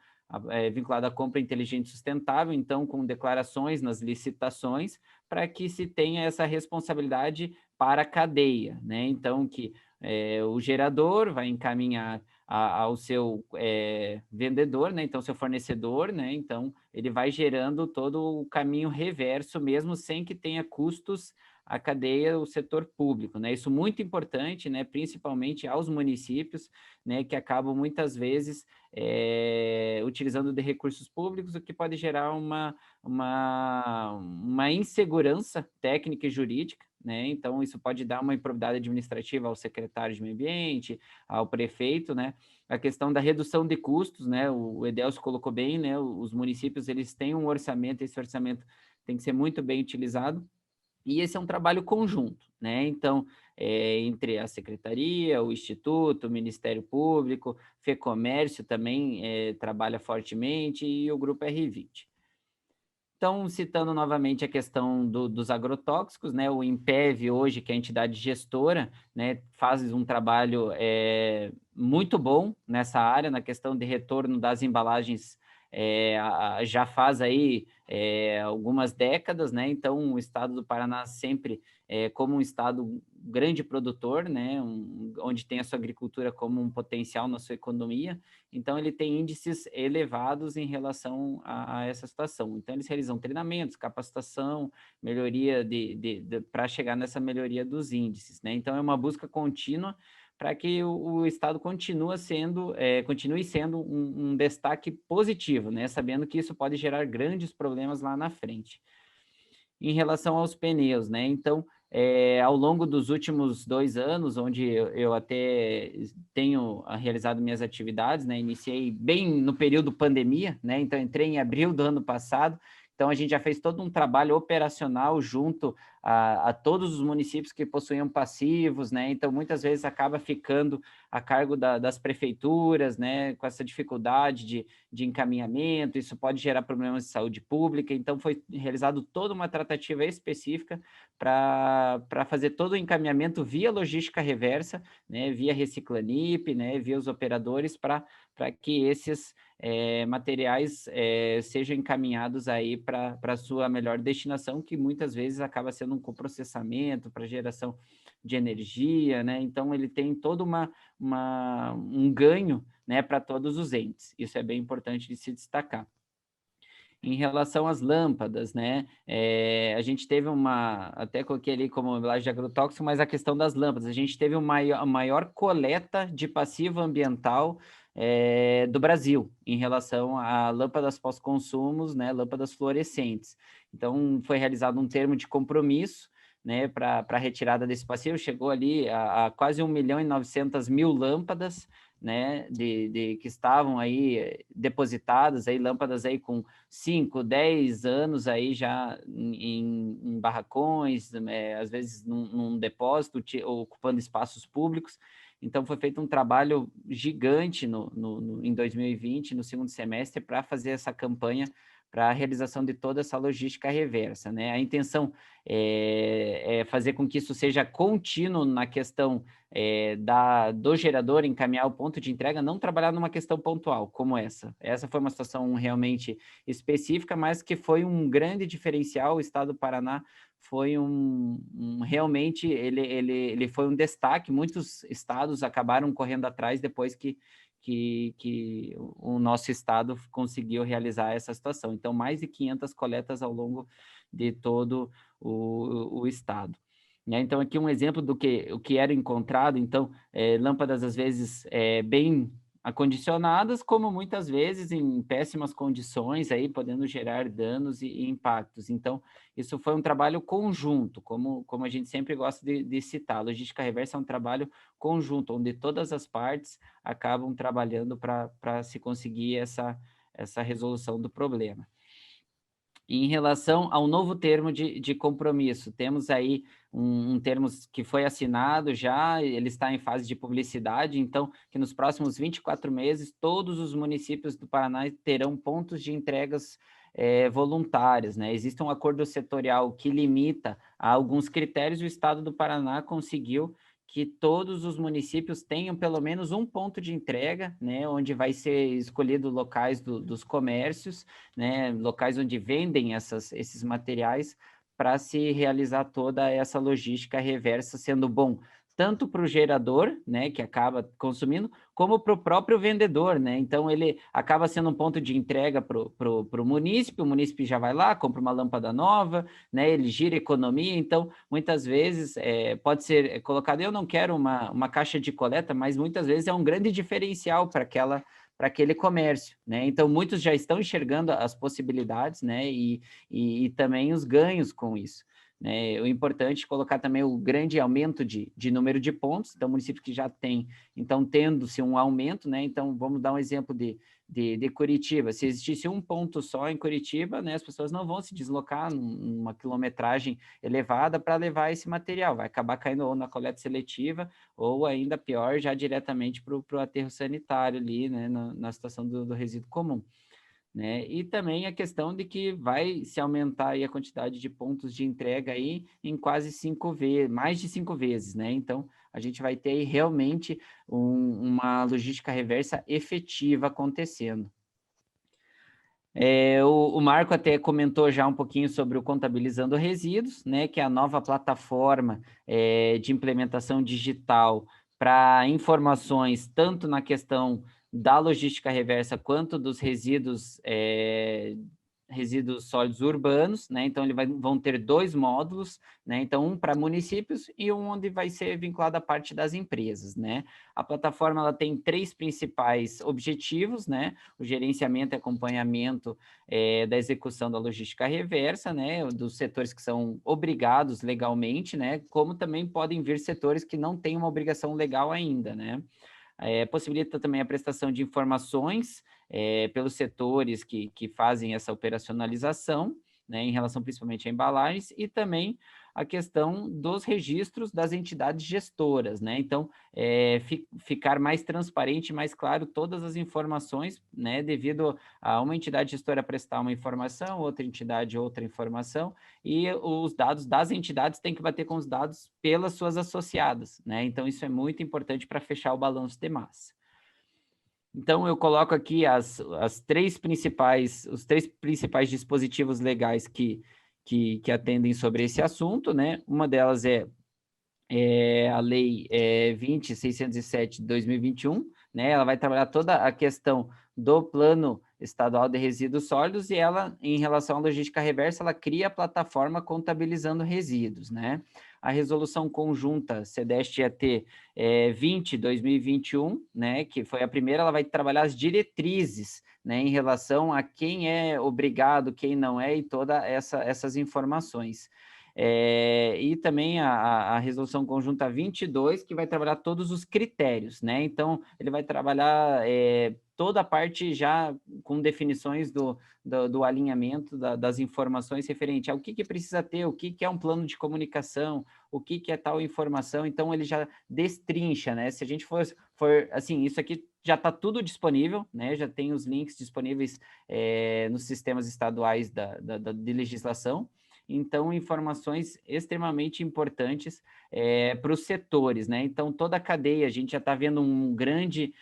vinculada à compra inteligente e sustentável, então, com declarações nas licitações, para que se tenha essa responsabilidade para a cadeia, né? Então, que o gerador vai encaminhar ao seu vendedor, né? Então, seu fornecedor, né? Então, ele vai gerando todo o caminho reverso, mesmo sem que tenha custos a cadeia, o setor público, né? Isso muito importante, né? Principalmente aos municípios, né? Que acabam muitas vezes utilizando de recursos públicos, o que pode gerar uma insegurança técnica e jurídica, né? Então, isso pode dar uma improbidade administrativa ao secretário de Meio Ambiente, ao prefeito, né? A questão da redução de custos, né? O Edelcio colocou bem, né? Os municípios, eles têm um orçamento, esse orçamento tem que ser muito bem utilizado, e esse é um trabalho conjunto, né? Então, entre a Secretaria, o Instituto, o Ministério Público, FEComércio também trabalha fortemente, e o Grupo R20. Então, citando novamente a questão dos agrotóxicos, né, o INPEV hoje, que é a entidade gestora, né, faz um trabalho muito bom nessa área, na questão de retorno das embalagens, já faz aí algumas décadas, né, então o estado do Paraná sempre, como um estado grande produtor, né, onde tem a sua agricultura como um potencial na sua economia, então ele tem índices elevados em relação a essa situação. Então eles realizam treinamentos, capacitação, melhoria para chegar nessa melhoria dos índices, né? Então é uma busca contínua para que o Estado continue sendo um destaque positivo, né? Sabendo que isso pode gerar grandes problemas lá na frente. Em relação aos pneus, né? Então, ao longo dos últimos 2 anos, onde eu até tenho realizado minhas atividades, né? Iniciei bem no período pandemia, né? Então, entrei em abril do ano passado. Então, a gente já fez todo um trabalho operacional junto a todos os municípios que possuíam passivos, né? Então, muitas vezes acaba ficando a cargo das prefeituras, né? Com essa dificuldade de encaminhamento, isso pode gerar problemas de saúde pública. Então, foi realizado toda uma tratativa específica para fazer todo o encaminhamento via logística reversa, né? Via Reciclanip, né? Via os operadores, para que esses materiais sejam encaminhados aí para a sua melhor destinação, que muitas vezes acaba sendo um coprocessamento para geração de energia, né? Então, ele tem todo um ganho, né, para todos os entes. Isso é bem importante de se destacar. Em relação às lâmpadas, né, a gente teve até coloquei ali como embalagem de agrotóxico, mas a questão das lâmpadas, a gente teve a maior coleta de passivo ambiental do Brasil, em relação a lâmpadas pós-consumos, né, lâmpadas fluorescentes. Então, foi realizado um termo de compromisso, né, para a retirada desse passivo, chegou ali a quase 1.900.000 lâmpadas, né, que estavam aí depositadas, aí lâmpadas aí com 5, 10 anos aí já em barracões, às vezes num depósito, ocupando espaços públicos. Então, foi feito um trabalho gigante em 2020, no segundo semestre, para fazer essa campanha para a realização de toda essa logística reversa, né? A intenção é fazer com que isso seja contínuo na questão do gerador encaminhar o ponto de entrega, não trabalhar numa questão pontual como essa. Essa foi uma situação realmente específica, mas que foi um grande diferencial. O Estado do Paraná foi realmente, ele foi um destaque. Muitos estados acabaram correndo atrás depois que o nosso estado conseguiu realizar essa situação. Então, mais de 500 coletas ao longo de todo o estado. Então, aqui um exemplo do o que era encontrado. Então, lâmpadas, às vezes, bem acondicionadas, como muitas vezes em péssimas condições, aí podendo gerar danos e impactos. Então, isso foi um trabalho conjunto, como a gente sempre gosta de citar. A logística reversa é um trabalho conjunto, onde todas as partes acabam trabalhando para se conseguir essa resolução do problema. Em relação ao novo termo de compromisso, temos aí um termo que foi assinado já, ele está em fase de publicidade, então, que nos próximos 24 meses, todos os municípios do Paraná terão pontos de entregas voluntárias, né? Existe um acordo setorial que limita a alguns critérios, o Estado do Paraná conseguiu que todos os municípios tenham pelo menos um ponto de entrega, né, onde vai ser escolhido locais dos comércios, né, locais onde vendem esses materiais, para se realizar toda essa logística reversa, sendo bom tanto para o gerador, né, que acaba consumindo, como para o próprio vendedor, né? Então, ele acaba sendo um ponto de entrega para o munícipe já vai lá, compra uma lâmpada nova, né? Ele gira economia. Então, muitas vezes, pode ser colocado, eu não quero uma caixa de coleta, mas muitas vezes é um grande diferencial para aquele comércio, né? Então, muitos já estão enxergando as possibilidades, né? E também os ganhos com isso. Né? O importante é colocar também o grande aumento de número de pontos. Então, municípios que já têm, então, tendo-se um aumento, né? Então, vamos dar um exemplo de Curitiba. Se existisse um ponto só em Curitiba, né, as pessoas não vão se deslocar numa quilometragem elevada para levar esse material. Vai acabar caindo ou na coleta seletiva, ou ainda pior, já diretamente para o aterro sanitário ali, né, na situação do resíduo comum. né? E também a questão de que vai se aumentar aí a quantidade de pontos de entrega aí em quase 5 vezes, mais de 5 vezes, né? Então, a gente vai ter aí realmente uma logística reversa efetiva acontecendo. O Marco até comentou já um pouquinho sobre o Contabilizando Resíduos, né, que é a nova plataforma de implementação digital para informações, tanto na questão da logística reversa quanto dos resíduos sólidos urbanos, né? Então, vão ter 2 módulos, né? Então, um para municípios e um onde vai ser vinculado à parte das empresas, né? A plataforma ela tem 3 principais objetivos, né? O gerenciamento e acompanhamento da execução da logística reversa, né? Dos setores que são obrigados legalmente, né? Como também podem vir setores que não têm uma obrigação legal ainda, né? Possibilita também a prestação de informações pelos setores que fazem essa operacionalização, né, em relação principalmente a embalagens, e também a questão dos registros das entidades gestoras, né? Então, ficar mais transparente, mais claro todas as informações, né, devido a uma entidade gestora prestar uma informação, outra entidade outra informação, e os dados das entidades têm que bater com os dados pelas suas associadas, né? Então, isso é muito importante para fechar o balanço de massa. Então, eu coloco aqui os 3 principais dispositivos legais que atendem sobre esse assunto, né? Uma delas é a Lei 20.607 de 2021, né? Ela vai trabalhar toda a questão do Plano Estadual de Resíduos Sólidos e ela, em relação à logística reversa, ela cria a plataforma Contabilizando Resíduos, né? A resolução conjunta CDST 20/2021, né, que foi a primeira, ela vai trabalhar as diretrizes, né, em relação a quem é obrigado, quem não é, e todas essas informações. E também a resolução conjunta 22, que vai trabalhar todos os critérios, né? Então, ele vai trabalhar toda a parte já com definições do alinhamento das informações referente ao que precisa ter, o que é um plano de comunicação, o que é tal informação. Então, ele já destrincha, né? Se a gente for assim, isso aqui já está tudo disponível, né? Já tem os links disponíveis nos sistemas estaduais de legislação. Então, informações extremamente importantes para os setores, né? Então, toda a cadeia, a gente já está vendo um grande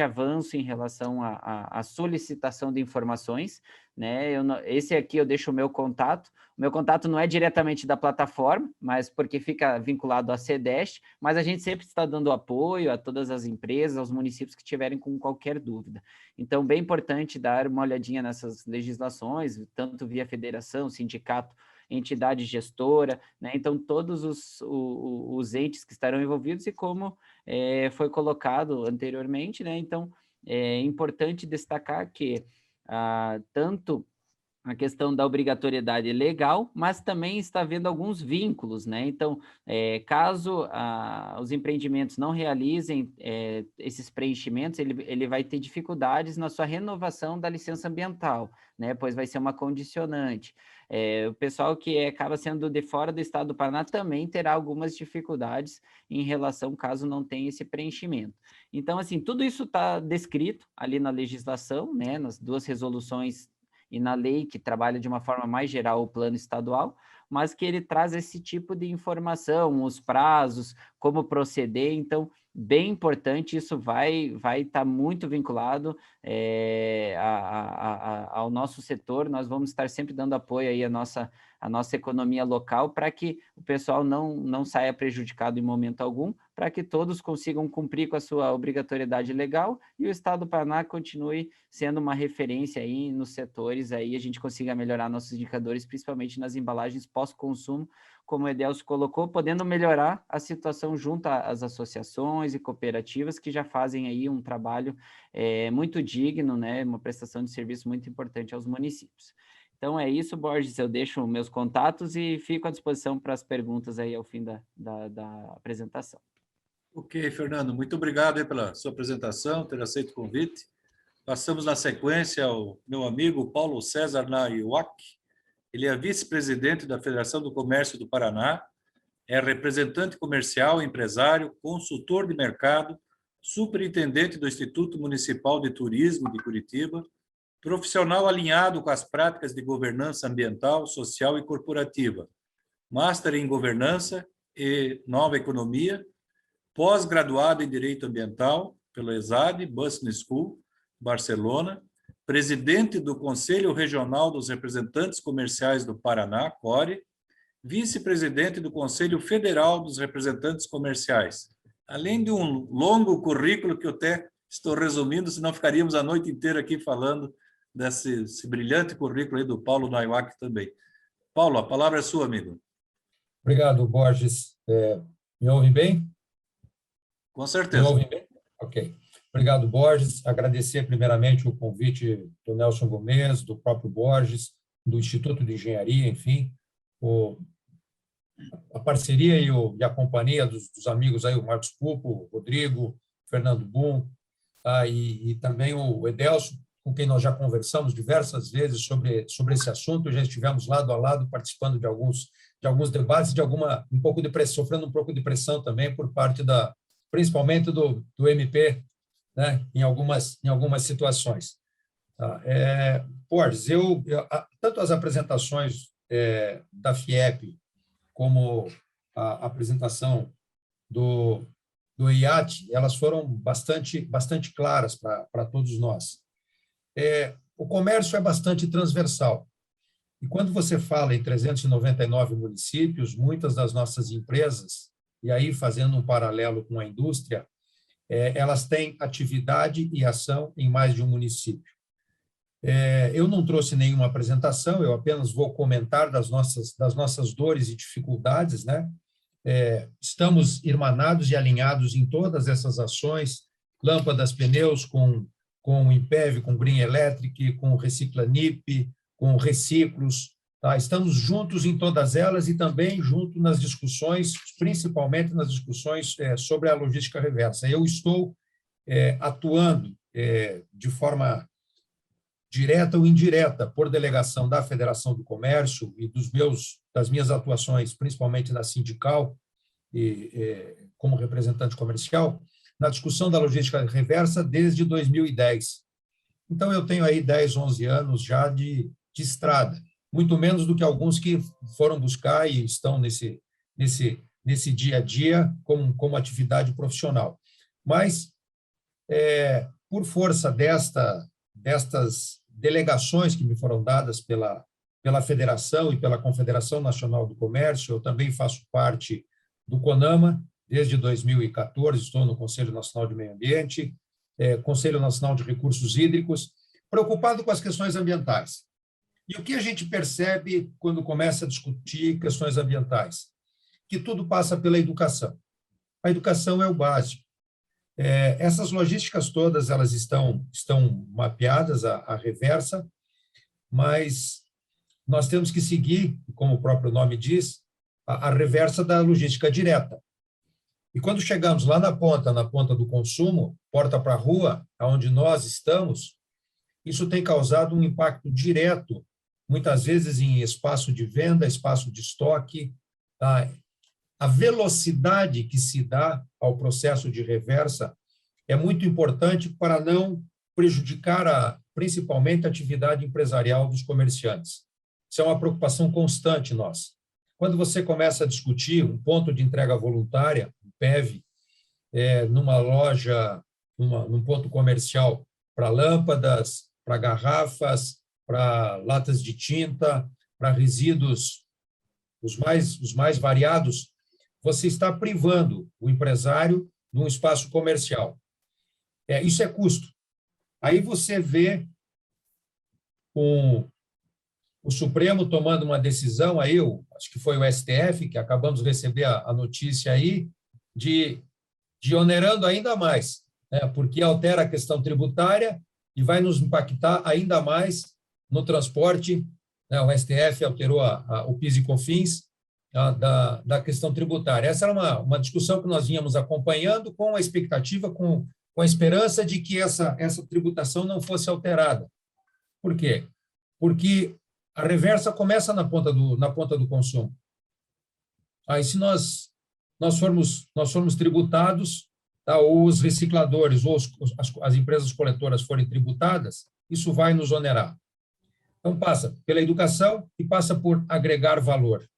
avanço em relação à solicitação de informações, né? Esse aqui eu deixo o meu contato. O meu contato não é diretamente da plataforma, mas porque fica vinculado à CEDEST, mas a gente sempre está dando apoio a todas as empresas, aos municípios que tiverem com qualquer dúvida. Então, bem importante dar uma olhadinha nessas legislações, tanto via federação, sindicato, entidade gestora, né? Então, todos os entes que estarão envolvidos e como foi colocado anteriormente, né? Então, é importante destacar que tanto a questão da obrigatoriedade legal, mas também está havendo alguns vínculos, né? Então, caso os empreendimentos não realizem esses preenchimentos, ele vai ter dificuldades na sua renovação da licença ambiental, né? Pois vai ser uma condicionante. O pessoal que acaba sendo de fora do estado do Paraná também terá algumas dificuldades em relação, caso não tenha esse preenchimento. Então, assim, tudo isso está descrito ali na legislação, né? Nas 2 resoluções e na lei, que trabalha de uma forma mais geral o plano estadual, mas que ele traz esse tipo de informação, os prazos, como proceder. Então, bem importante, isso vai estar muito vinculado ao nosso setor. Nós vamos estar sempre dando apoio aí à nossa economia local, para que o pessoal não saia prejudicado em momento algum, para que todos consigam cumprir com a sua obrigatoriedade legal e o Estado do Paraná continue sendo uma referência aí nos setores, aí a gente consiga melhorar nossos indicadores, principalmente nas embalagens pós-consumo, como o Edelcio colocou, podendo melhorar a situação junto às associações e cooperativas que já fazem aí um trabalho muito digno, né, uma prestação de serviço muito importante aos municípios. Então é isso, Borges, eu deixo meus contatos e fico à disposição para as perguntas aí ao fim da apresentação. Ok, Fernando, muito obrigado aí pela sua apresentação, ter aceito o convite. Passamos na sequência ao meu amigo Paulo César Naiuak. Ele é vice-presidente da Federação do Comércio do Paraná, é representante comercial, empresário, consultor de mercado, superintendente do Instituto Municipal de Turismo de Curitiba, profissional alinhado com as práticas de governança ambiental, social e corporativa, Master em Governança e Nova Economia, pós-graduado em Direito Ambiental pelo ESAD, Business School, Barcelona, presidente do Conselho Regional dos Representantes Comerciais do Paraná, CORE, vice-presidente do Conselho Federal dos Representantes Comerciais, além de um longo currículo que eu até estou resumindo, senão ficaríamos a noite inteira aqui falando desse brilhante currículo aí do Paulo Naiwaki também. Paulo, a palavra é sua, amigo. Obrigado, Borges. Me ouvem bem? Com certeza. Me ouvem bem? Ok. Obrigado, Borges. Agradecer primeiramente o convite do Nelson Gomes, do próprio Borges, do Instituto de Engenharia, enfim, a parceria e a companhia dos amigos aí, o Marcos Pupo, o Rodrigo, o Fernando Bum, e também o Edelso, com quem nós já conversamos diversas vezes sobre esse assunto, já estivemos lado a lado participando de alguns debates, sofrendo um pouco de pressão também por parte principalmente do MP, né, em algumas situações. Borges, tanto as apresentações da FIEP como a apresentação do IAT, elas foram bastante claras para todos nós. O comércio é bastante transversal. E quando você fala em 399 municípios, muitas das nossas empresas, e aí fazendo um paralelo com a indústria, elas têm atividade e ação em mais de um município. Eu não trouxe nenhuma apresentação, eu apenas vou comentar das nossas dores e dificuldades, né? Estamos irmanados e alinhados em todas essas ações, Lâmpadas Pneus com o Impev, com o Green Electric, com o Reciclanip, com o Reciclos, tá? Estamos juntos em todas elas e também junto nas discussões, principalmente nas discussões sobre a logística reversa. Eu estou atuando de forma direta ou indireta, por delegação da Federação do Comércio e das minhas atuações, principalmente na sindical e como representante comercial, na discussão da logística reversa desde 2010. Então, eu tenho aí 10, 11 anos já de estrada, muito menos do que alguns que foram buscar e estão nesse dia a dia como atividade profissional. Mas, por força destas delegações que me foram dadas pela Federação e pela Confederação Nacional do Comércio, eu também faço parte do CONAMA, desde 2014, estou no Conselho Nacional de Meio Ambiente, Conselho Nacional de Recursos Hídricos, preocupado com as questões ambientais. E o que a gente percebe quando começa a discutir questões ambientais? Que tudo passa pela educação. A educação é o básico. Essas logísticas todas elas estão mapeadas à reversa, mas nós temos que seguir, como o próprio nome diz, a reversa da logística direta. E quando chegamos lá na ponta do consumo, porta para a rua, onde nós estamos, isso tem causado um impacto direto, muitas vezes em espaço de venda, espaço de estoque, tá? A velocidade que se dá ao processo de reversa é muito importante para não prejudicar principalmente a atividade empresarial dos comerciantes. Isso é uma preocupação constante nossa. Quando você começa a discutir um ponto de entrega voluntária, um PEV, numa loja, num ponto comercial para lâmpadas, para garrafas, para latas de tinta, para resíduos os mais variados, você está privando o empresário de um espaço comercial. Isso é custo. Aí você vê o Supremo tomando uma decisão, aí acho que foi o STF, que acabamos de receber a notícia aí, de onerando ainda mais, né, porque altera a questão tributária e vai nos impactar ainda mais no transporte, né, o STF alterou o PIS e COFINS da questão tributária. Essa era uma discussão que nós vínhamos acompanhando com a expectativa, com a esperança de que essa tributação não fosse alterada. Por quê? Porque a reversa começa na ponta do consumo. Aí, se nós formos tributados, tá, ou os recicladores, ou as empresas coletoras forem tributadas, isso vai nos onerar. Então, passa pela educação e passa por agregar valor.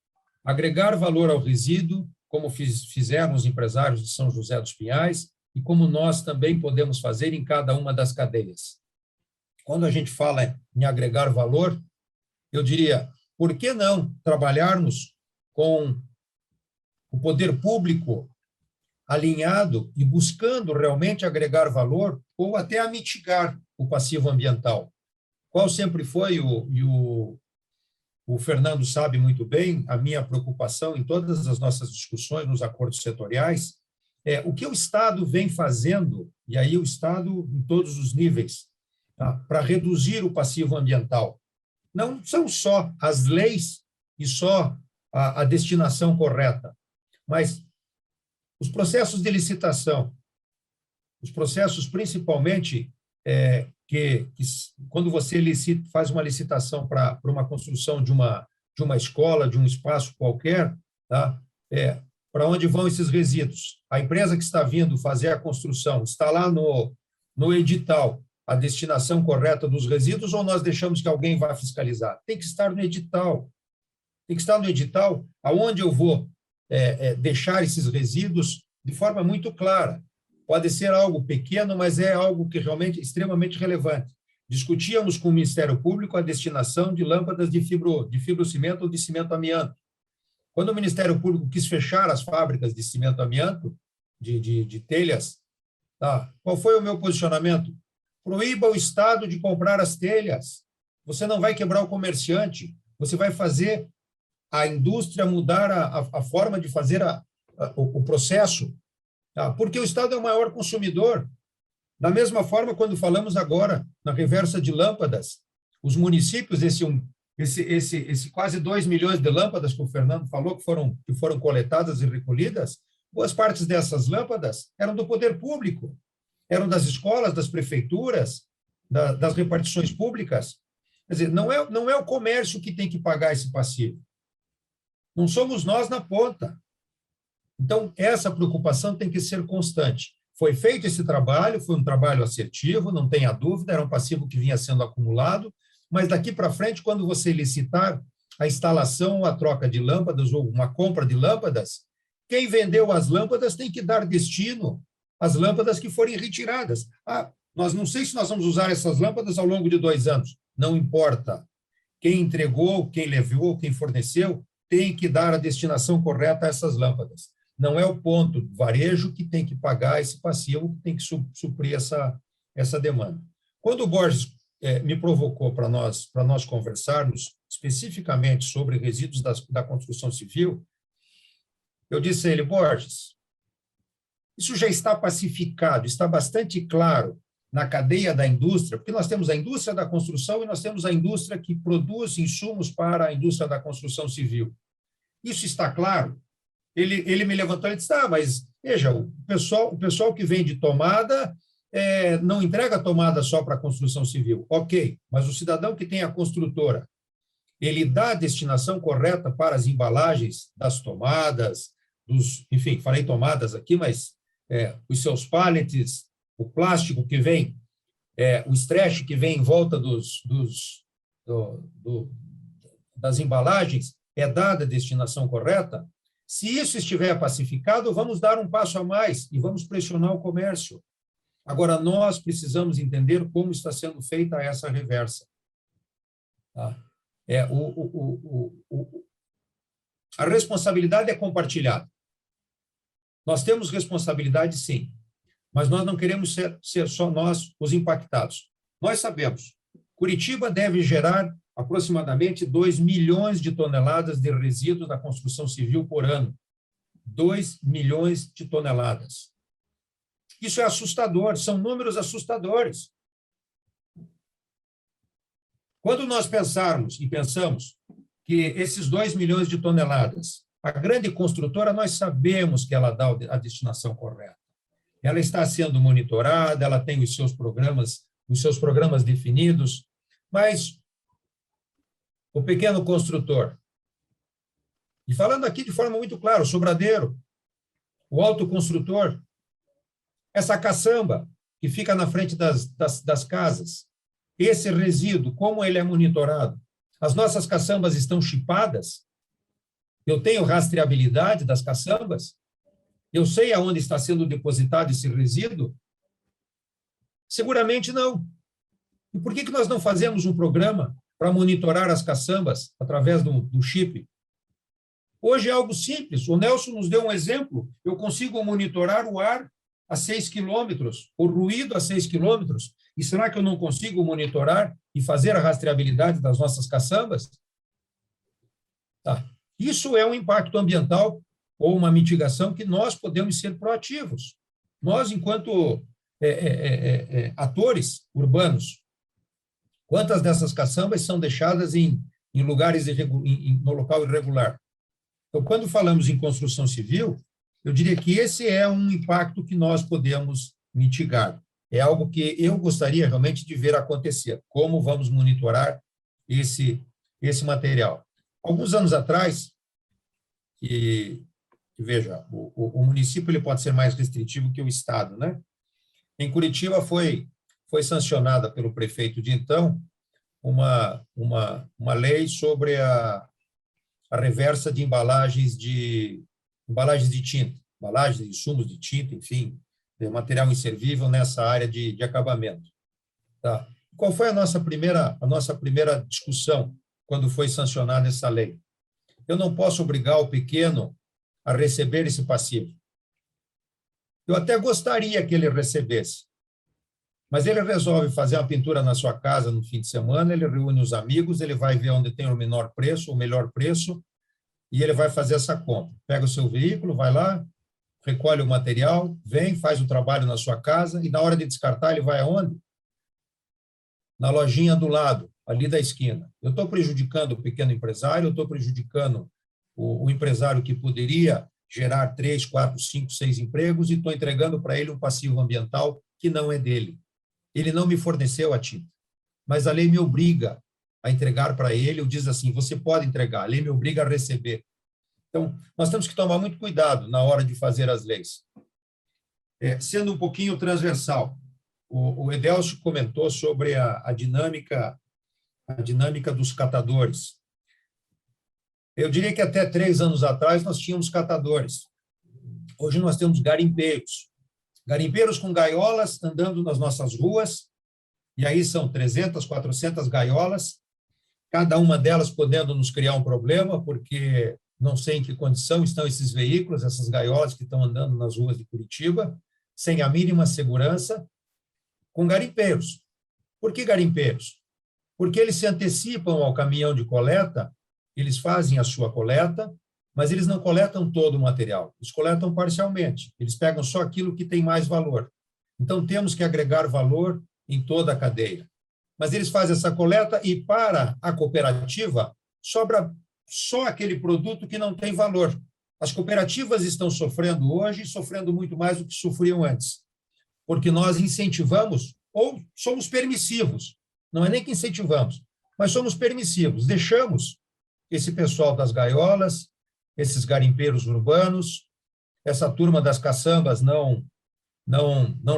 Agregar valor ao resíduo, como fizeram os empresários de São José dos Pinhais, e como nós também podemos fazer em cada uma das cadeias. Quando a gente fala em agregar valor, eu diria, por que não trabalharmos com o poder público alinhado e buscando realmente agregar valor ou até a mitigar o passivo ambiental? Qual sempre foi, o Fernando sabe muito bem, a minha preocupação em todas as nossas discussões nos acordos setoriais, é o que o Estado vem fazendo, e aí o Estado em todos os níveis, tá, para reduzir o passivo ambiental. Não são só as leis e só a destinação correta, mas os processos de licitação, os processos principalmente que quando você faz uma licitação para uma construção de uma escola, de um espaço qualquer, tá? Para onde vão esses resíduos? A empresa que está vindo fazer a construção, está lá no edital a destinação correta dos resíduos ou nós deixamos que alguém vá fiscalizar? Tem que estar no edital. Tem que estar no edital aonde eu vou deixar esses resíduos de forma muito clara. Pode ser algo pequeno, mas é algo que realmente é extremamente relevante. Discutíamos com o Ministério Público a destinação de lâmpadas de fibrocimento ou de cimento amianto. Quando o Ministério Público quis fechar as fábricas de cimento amianto, de telhas, tá, qual foi o meu posicionamento? Proíba o Estado de comprar as telhas. Você não vai quebrar o comerciante, você vai fazer a indústria mudar a forma de fazer o processo, tá? Porque o Estado é o maior consumidor. Da mesma forma, quando falamos agora na reversa de lâmpadas, os municípios, esse quase 2 milhões de lâmpadas que o Fernando falou, que foram coletadas e recolhidas, boas partes dessas lâmpadas eram do poder público, eram das escolas, das prefeituras, das repartições públicas. Quer dizer, não é o comércio que tem que pagar esse passivo. Não somos nós na ponta. Então, essa preocupação tem que ser constante. Foi feito esse trabalho, foi um trabalho assertivo, não tenha dúvida, era um passivo que vinha sendo acumulado, mas daqui para frente, quando você licitar a instalação, a troca de lâmpadas ou uma compra de lâmpadas, quem vendeu as lâmpadas tem que dar destino às lâmpadas que forem retiradas. Nós não sei se nós vamos usar essas lâmpadas ao longo de 2 anos. Não importa. Quem entregou, quem levou, quem forneceu, tem que dar a destinação correta a essas lâmpadas. Não é o ponto do varejo que tem que pagar esse passivo, que tem que suprir essa demanda. Quando o Borges me provocou para nós conversarmos especificamente sobre resíduos da construção civil, eu disse a ele, Borges, isso já está pacificado, está bastante claro na cadeia da indústria, porque nós temos a indústria da construção e nós temos a indústria que produz insumos para a indústria da construção civil. Isso está claro? Ele me levantou e disse, mas veja, o pessoal que vende tomada não entrega tomada só para a construção civil. Ok, mas o cidadão que tem a construtora, ele dá a destinação correta para as embalagens das tomadas, enfim, falei tomadas aqui, mas os seus pallets, o plástico que vem, o stretch que vem em volta das embalagens, é dada a destinação correta? Se isso estiver pacificado, vamos dar um passo a mais e vamos pressionar o comércio. Agora, nós precisamos entender como está sendo feita essa reversa. Tá? A responsabilidade é compartilhada. Nós temos responsabilidade, sim, mas nós não queremos ser só nós os impactados. Nós sabemos, Curitiba deve gerar aproximadamente 2 milhões de toneladas de resíduos da construção civil por ano. 2 milhões de toneladas. Isso é assustador, são números assustadores. Quando nós pensamos que esses 2 milhões de toneladas, a grande construtora, nós sabemos que ela dá a destinação correta. Ela está sendo monitorada, ela tem os seus programas definidos, mas o pequeno construtor, e falando aqui de forma muito clara, o sobradeiro, o autoconstrutor, essa caçamba que fica na frente das casas, esse resíduo, como ele é monitorado? As nossas caçambas estão chipadas? Eu tenho rastreabilidade das caçambas? Eu sei aonde está sendo depositado esse resíduo? Seguramente não. E por que nós não fazemos um programa para monitorar as caçambas através do chip? Hoje é algo simples. O Nelson nos deu um exemplo. Eu consigo monitorar o ar a 6 quilômetros, o ruído a 6 quilômetros. E será que eu não consigo monitorar e fazer a rastreabilidade das nossas caçambas? Tá. Isso é um impacto ambiental ou uma mitigação que nós podemos ser proativos. Nós, enquanto atores urbanos, quantas dessas caçambas são deixadas em lugares no local irregular? Então, quando falamos em construção civil, eu diria que esse é um impacto que nós podemos mitigar. É algo que eu gostaria realmente de ver acontecer. Como vamos monitorar esse material? Alguns anos atrás, veja, o município ele pode ser mais restritivo que o Estado, né? Em Curitiba foi sancionada pelo prefeito de então uma lei sobre a reversa de embalagens de tinta, embalagens de insumos de tinta, enfim, material inservível nessa área de acabamento. Tá? Qual foi a nossa primeira discussão quando foi sancionada essa lei? Eu não posso obrigar o pequeno a receber esse passivo. Eu até gostaria que ele recebesse, mas ele resolve fazer uma pintura na sua casa no fim de semana, ele reúne os amigos, ele vai ver onde tem o menor preço, o melhor preço, e ele vai fazer essa compra. Pega o seu veículo, vai lá, recolhe o material, vem, faz o trabalho na sua casa, e na hora de descartar, ele vai aonde? Na lojinha do lado, ali da esquina. Eu estou prejudicando o pequeno empresário, eu estou prejudicando o empresário que poderia gerar 3, 4, 5, 6 empregos, e estou entregando para ele um passivo ambiental que não é dele. Ele não me forneceu a tinta, mas a lei me obriga a entregar para ele, ou diz assim, você pode entregar, a lei me obriga a receber. Então, nós temos que tomar muito cuidado na hora de fazer as leis. Sendo um pouquinho transversal, o Edelcio comentou sobre a dinâmica dos catadores. Eu diria que até 3 anos atrás nós tínhamos catadores. Hoje nós temos garimpeiros. Garimpeiros com gaiolas andando nas nossas ruas, e aí são 300, 400 gaiolas, cada uma delas podendo nos criar um problema, porque não sei em que condição estão esses veículos, essas gaiolas que estão andando nas ruas de Curitiba, sem a mínima segurança, com garimpeiros. Por que garimpeiros? Porque eles se antecipam ao caminhão de coleta, eles fazem a sua coleta, mas eles não coletam todo o material, eles coletam parcialmente, eles pegam só aquilo que tem mais valor. Então, temos que agregar valor em toda a cadeia. Mas eles fazem essa coleta e, para a cooperativa, sobra só aquele produto que não tem valor. As cooperativas estão sofrendo hoje, sofrendo muito mais do que sofriam antes, porque nós incentivamos, ou somos permissivos, não é nem que incentivamos, mas somos permissivos, deixamos esse pessoal das gaiolas, esses garimpeiros urbanos, essa turma das caçambas não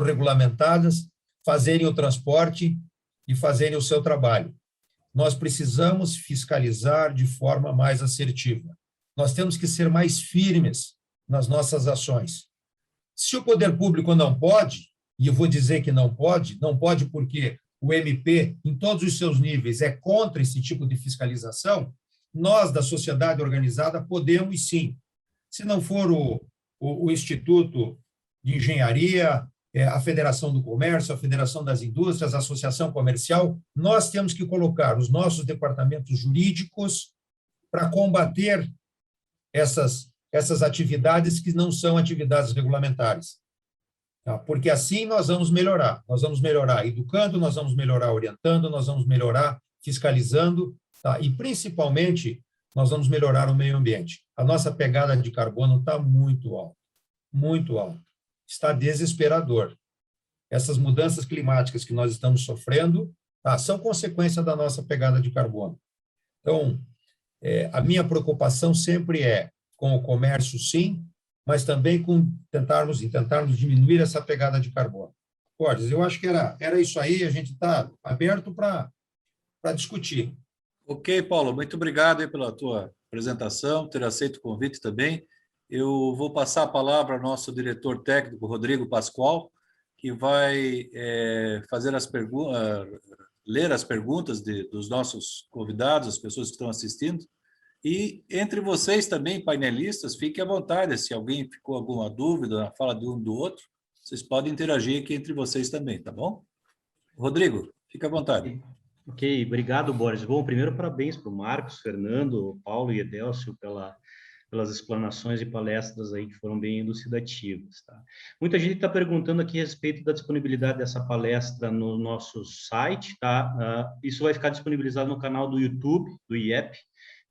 regulamentadas, fazerem o transporte e fazerem o seu trabalho. Nós precisamos fiscalizar de forma mais assertiva. Nós temos que ser mais firmes nas nossas ações. Se o poder público não pode, e eu vou dizer que não pode porque o MP, em todos os seus níveis, é contra esse tipo de fiscalização, nós, da sociedade organizada, podemos sim. Se não for o Instituto de Engenharia, a Federação do Comércio, a Federação das Indústrias, a Associação Comercial, nós temos que colocar os nossos departamentos jurídicos para combater essas atividades que não são atividades regulamentares. Tá? Porque assim nós vamos melhorar educando, nós vamos melhorar orientando, nós vamos melhorar fiscalizando, tá? E, principalmente, nós vamos melhorar o meio ambiente. A nossa pegada de carbono está muito alta, está desesperador. Essas mudanças climáticas que nós estamos sofrendo, tá, são consequência da nossa pegada de carbono. Então, a minha preocupação sempre é com o comércio, sim, mas também com tentarmos diminuir essa pegada de carbono. Borges, eu acho que era isso aí, a gente está aberto para discutir. Ok, Paulo, muito obrigado aí pela tua apresentação, ter aceito o convite também. Eu vou passar a palavra ao nosso diretor técnico, Rodrigo Pascoal, que vai fazer ler as perguntas dos nossos convidados, as pessoas que estão assistindo. E entre vocês também, painelistas, fiquem à vontade. Se alguém ficou alguma dúvida na fala de um do outro, vocês podem interagir aqui entre vocês também, tá bom? Rodrigo, fique à vontade. Ok, obrigado, Borges. Bom, primeiro, parabéns para o Marcos, Fernando, Paulo e Edélcio pelas explanações e palestras aí que foram bem elucidativas. Tá? Muita gente está perguntando aqui a respeito da disponibilidade dessa palestra no nosso site. Tá? Isso vai ficar disponibilizado no canal do YouTube, do IEP.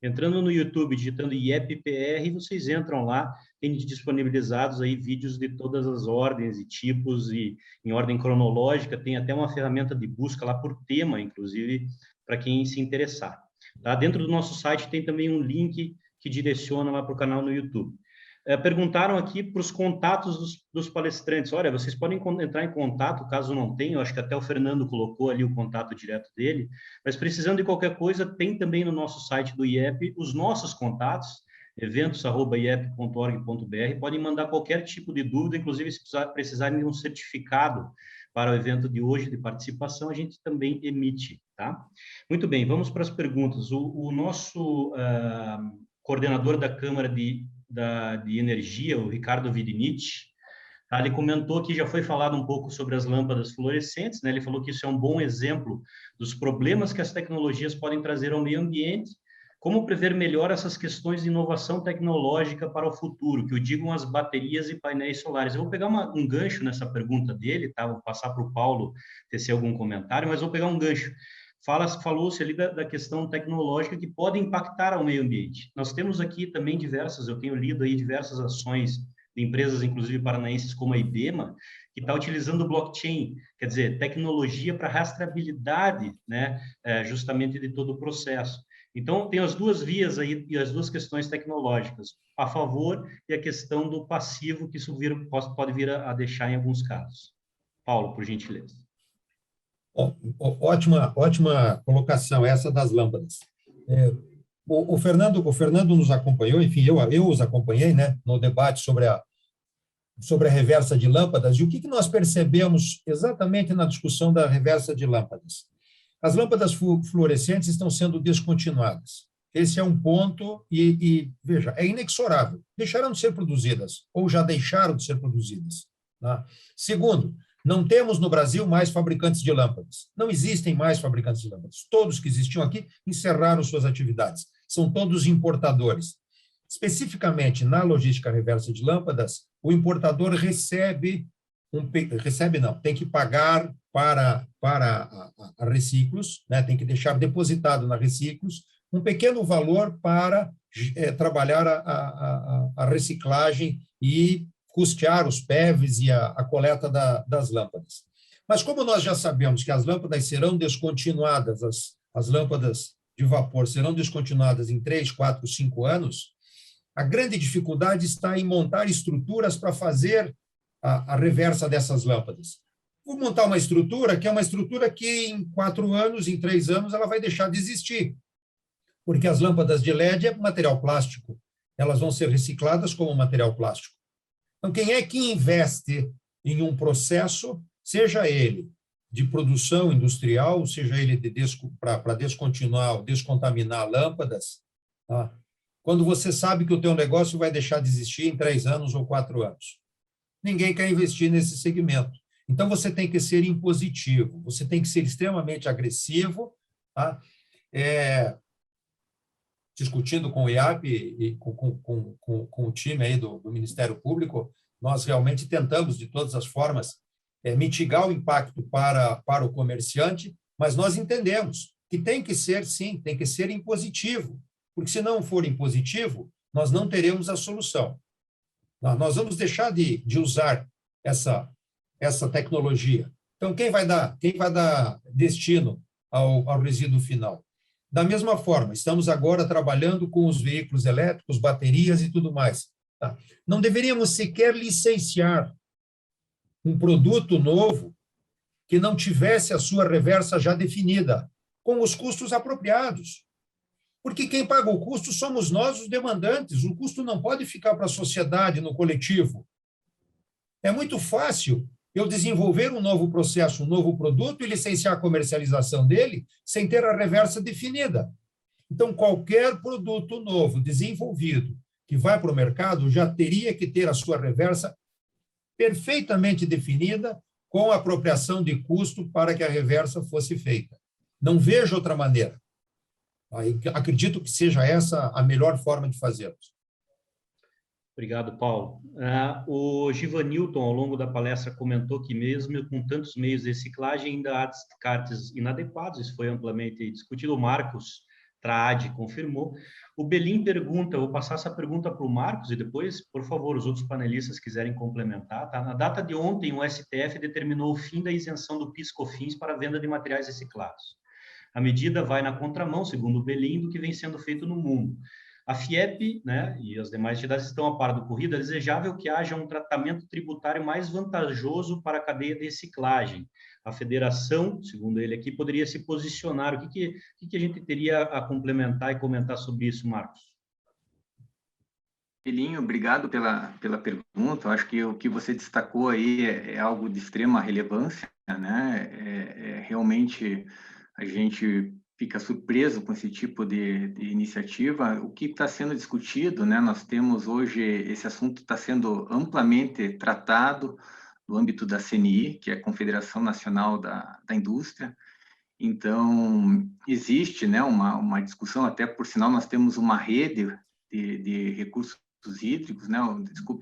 Entrando no YouTube, digitando IEP-PR, vocês entram lá, tem disponibilizados aí vídeos de todas as ordens e tipos e em ordem cronológica, tem até uma ferramenta de busca lá por tema, inclusive, para quem se interessar. Tá? Dentro do nosso site tem também um link que direciona lá para o canal no YouTube. Perguntaram aqui para os contatos dos palestrantes. Olha, vocês podem entrar em contato, caso não tenham, acho que até o Fernando colocou ali o contato direto dele, mas precisando de qualquer coisa, tem também no nosso site do IEP os nossos contatos, eventos@iep.org.br, podem mandar qualquer tipo de dúvida, inclusive se precisarem de um certificado para o evento de hoje de participação, a gente também emite, tá? Muito bem, vamos para as perguntas. O nosso coordenador da Câmara de Energia, o Ricardo Vidinich, tá? Ele comentou que já foi falado um pouco sobre as lâmpadas fluorescentes, né? Ele falou que isso é um bom exemplo dos problemas que as tecnologias podem trazer ao meio ambiente, como prever melhor essas questões de inovação tecnológica para o futuro, que o digam as baterias e painéis solares. Eu vou pegar um gancho nessa pergunta dele, tá? Vou passar para o Paulo tecer algum comentário, mas vou pegar um gancho. Falou-se ali da questão tecnológica que pode impactar ao meio ambiente. Nós temos aqui também eu tenho lido aí diversas ações de empresas, inclusive paranaenses, como a IBEMA, que está utilizando blockchain, quer dizer, tecnologia para rastreabilidade, né, justamente de todo o processo. Então, tem as duas vias aí e as duas questões tecnológicas, a favor e a questão do passivo, que isso pode vir a deixar em alguns casos. Paulo, por gentileza. Ótima colocação essa das lâmpadas. O Fernando nos acompanhou, enfim, eu os acompanhei, né, no debate sobre a reversa de lâmpadas, e o que nós percebemos exatamente na discussão da reversa de lâmpadas? As lâmpadas fluorescentes estão sendo descontinuadas. Esse é um ponto e veja, é inexorável. Deixaram de ser produzidas, ou já deixaram de ser produzidas. Tá? Segundo, não temos no Brasil mais fabricantes de lâmpadas. Não existem mais fabricantes de lâmpadas. Todos que existiam aqui encerraram suas atividades. São todos importadores. Especificamente na logística reversa de lâmpadas, o importador tem que pagar para a Reciclos, né? Tem que deixar depositado na Reciclos um pequeno valor para trabalhar a reciclagem e custear os PEVs e a coleta das lâmpadas. Mas como nós já sabemos que as lâmpadas serão descontinuadas, as lâmpadas de vapor serão descontinuadas em 3, 4, 5 anos, a grande dificuldade está em montar estruturas para fazer a reversa dessas lâmpadas. Vou montar uma estrutura que é uma estrutura que em 4 anos, em 3 anos, ela vai deixar de existir, porque as lâmpadas de LED é material plástico, elas vão ser recicladas como material plástico. Então, quem é que investe em um processo, seja ele de produção industrial, seja ele para descontinuar ou descontaminar lâmpadas, tá? Quando você sabe que o teu negócio vai deixar de existir em 3 anos ou 4 anos? Ninguém quer investir nesse segmento. Então, você tem que ser impositivo, você tem que ser extremamente agressivo, tá? Discutindo com o IAP e com o time aí do Ministério Público, nós realmente tentamos, de todas as formas, mitigar o impacto para o comerciante, mas nós entendemos que tem que ser, sim, tem que ser impositivo, porque se não for impositivo, nós não teremos a solução. Nós vamos deixar de usar essa tecnologia. Então, quem vai dar destino ao resíduo final? Da mesma forma, estamos agora trabalhando com os veículos elétricos, baterias e tudo mais. Tá? Não deveríamos sequer licenciar um produto novo que não tivesse a sua reversa já definida, com os custos apropriados. Porque quem paga o custo somos nós, os demandantes. O custo não pode ficar para a sociedade, no coletivo. É muito fácil eu desenvolver um novo processo, um novo produto e licenciar a comercialização dele sem ter a reversa definida. Então, qualquer produto novo desenvolvido que vai para o mercado já teria que ter a sua reversa perfeitamente definida, com a apropriação de custo para que a reversa fosse feita. Não vejo outra maneira. Acredito que seja essa a melhor forma de fazermos. Obrigado, Paulo. O Givanilton, ao longo da palestra, comentou que mesmo com tantos meios de reciclagem, ainda há descartes inadequados, isso foi amplamente discutido. O Marcos Traade confirmou. O Belim pergunta, vou passar essa pergunta para o Marcos e depois, por favor, os outros panelistas quiserem complementar. Tá? Na data de ontem, o STF determinou o fim da isenção do PIS/COFINS para a venda de materiais reciclados. A medida vai na contramão, segundo o Belim, do que vem sendo feito no mundo. A FIEP, né, e as demais entidades estão a par do ocorrido. É desejável que haja um tratamento tributário mais vantajoso para a cadeia de reciclagem. A federação, segundo ele aqui, poderia se posicionar. O que a gente teria a complementar e comentar sobre isso, Marcos? Elinho, obrigado pela pergunta. Eu acho que o que você destacou aí é algo de extrema relevância, né? Realmente a gente fica surpreso com esse tipo de iniciativa. O que está sendo discutido, né? Nós temos hoje, esse assunto está sendo amplamente tratado no âmbito da CNI, que é a Confederação Nacional da Indústria. Então, existe, né, uma discussão, até por sinal nós temos uma rede de recursos hídricos, né,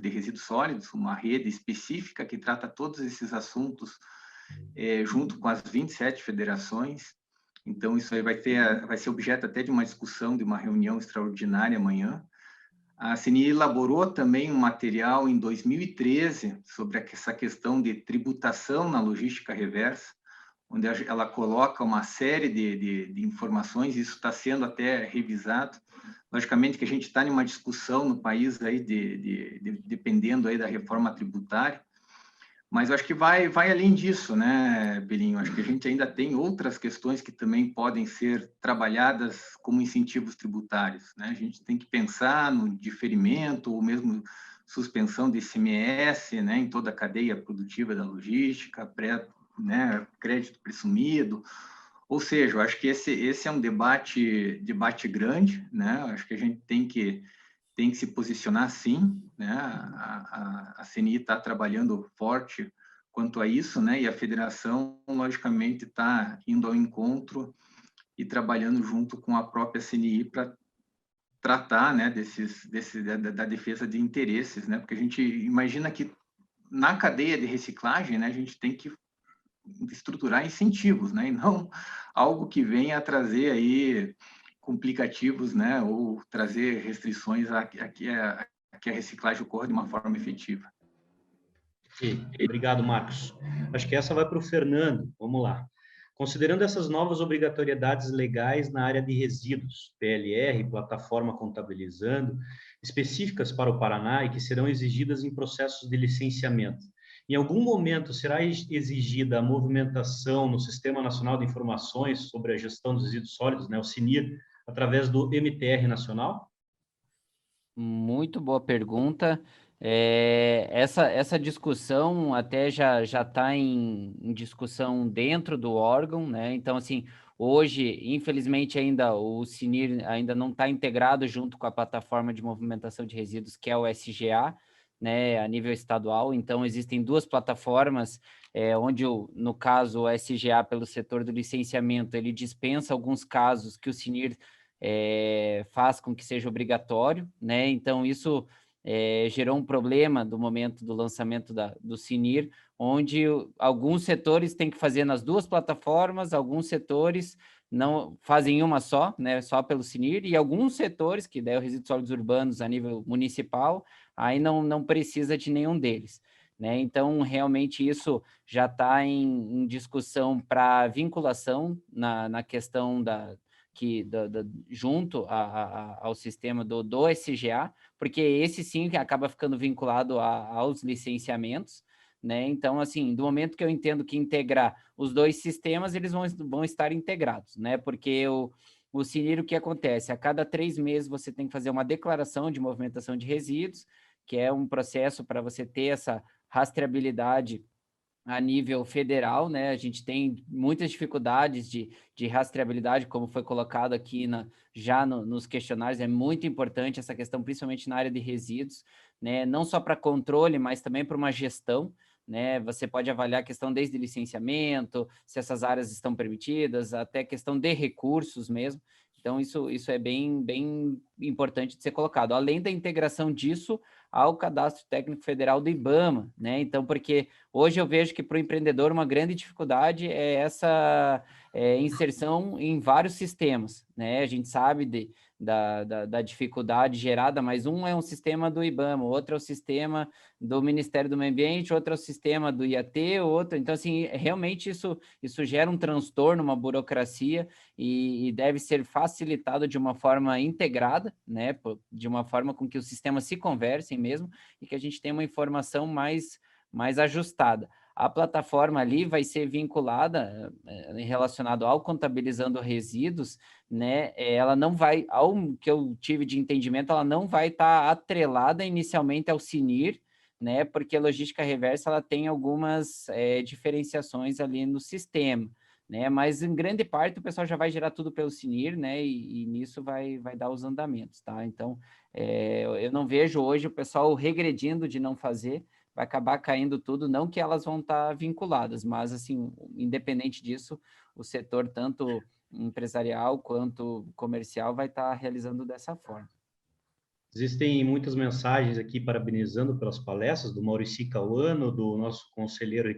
de resíduos sólidos, uma rede específica que trata todos esses assuntos junto com as 27 federações. Então, isso aí vai ser objeto até de uma discussão, de uma reunião extraordinária amanhã. A CNI elaborou também um material em 2013 sobre essa questão de tributação na logística reversa, onde ela coloca uma série de informações, e isso está sendo até revisado. Logicamente que a gente está em uma discussão no país, aí dependendo aí da reforma tributária, mas eu acho que vai além disso, né, Belinho? Acho que a gente ainda tem outras questões que também podem ser trabalhadas como incentivos tributários, né? A gente tem que pensar no diferimento ou mesmo suspensão de ICMS, né, em toda a cadeia produtiva da logística, né, crédito presumido. Ou seja, eu acho que esse é um debate grande, né? Eu acho que a gente tem que se posicionar, sim, né? A CNI está trabalhando forte quanto a isso, né? E a federação, logicamente, está indo ao encontro e trabalhando junto com a própria CNI para tratar, né, da defesa de interesses, né? Porque a gente imagina que na cadeia de reciclagem, né, a gente tem que estruturar incentivos, né? E não algo que venha a trazer aí complicativos, né, ou trazer restrições a que a reciclagem ocorra de uma forma efetiva. Obrigado, Marcos. Acho que essa vai para o Fernando. Vamos lá. Considerando essas novas obrigatoriedades legais na área de resíduos, PLR, plataforma contabilizando, específicas para o Paraná e que serão exigidas em processos de licenciamento, em algum momento será exigida a movimentação no Sistema Nacional de Informações sobre a Gestão dos Resíduos Sólidos, né, o SINIR, através do MTR Nacional? Muito boa pergunta. Essa discussão até já está em discussão dentro do órgão, né? Então, assim, hoje, infelizmente, ainda o SINIR ainda não está integrado junto com a plataforma de movimentação de resíduos, que é o SGA, né, a nível estadual. Então, existem duas plataformas, onde, no caso, o SGA, pelo setor do licenciamento, ele dispensa alguns casos que o SINIR faz com que seja obrigatório, né? Então, isso gerou um problema do momento do lançamento do SINIR, onde alguns setores têm que fazer nas duas plataformas, alguns setores não fazem uma só, né, só pelo SINIR, e alguns setores, que daí o resíduos sólidos urbanos a nível municipal, aí não precisa de nenhum deles, né? Então, realmente, isso já está em discussão para vinculação na questão junto ao sistema do SGA, porque esse sim acaba ficando vinculado aos licenciamentos, né? Então, assim, do momento que eu entendo que integrar os dois sistemas, eles vão estar integrados, né? Porque o CNIR, o que acontece? A cada 3 meses você tem que fazer uma declaração de movimentação de resíduos, que é um processo para você ter essa rastreabilidade a nível federal, né? A gente tem muitas dificuldades de rastreabilidade, como foi colocado aqui nos questionários. É muito importante essa questão, principalmente na área de resíduos, né? Não só para controle, mas também para uma gestão, né? Você pode avaliar a questão desde licenciamento, se essas áreas estão permitidas, até questão de recursos mesmo. Então, isso é bem importante de ser colocado. Além da integração disso ao Cadastro Técnico Federal do IBAMA, né? Então, porque hoje eu vejo que para o empreendedor uma grande dificuldade é essa inserção em vários sistemas, né? A gente sabe da dificuldade gerada, mas um é um sistema do IBAMA, outro é o sistema do Ministério do Meio Ambiente, outro é o sistema do IAT, outro... Então, assim, realmente isso gera um transtorno, uma burocracia, e deve ser facilitado de uma forma integrada, né? De uma forma com que os sistemas se conversem mesmo, e que a gente tenha uma informação mais ajustada. A plataforma ali vai ser vinculada, relacionado ao Contabilizando Resíduos, né? Ela não vai, ao que eu tive de entendimento, ela não vai estar atrelada inicialmente ao CNIR, né? Porque a logística reversa ela tem algumas diferenciações ali no sistema, né? Mas em grande parte o pessoal já vai gerar tudo pelo CNIR, né? E nisso vai dar os andamentos, tá? Então, eu não vejo hoje o pessoal regredindo de não fazer, vai acabar caindo tudo, não que elas vão estar vinculadas, mas, assim, independente disso, o setor, tanto empresarial quanto comercial, vai estar realizando dessa forma. Existem muitas mensagens aqui parabenizando pelas palestras do Maurici Cauano, do nosso conselheiro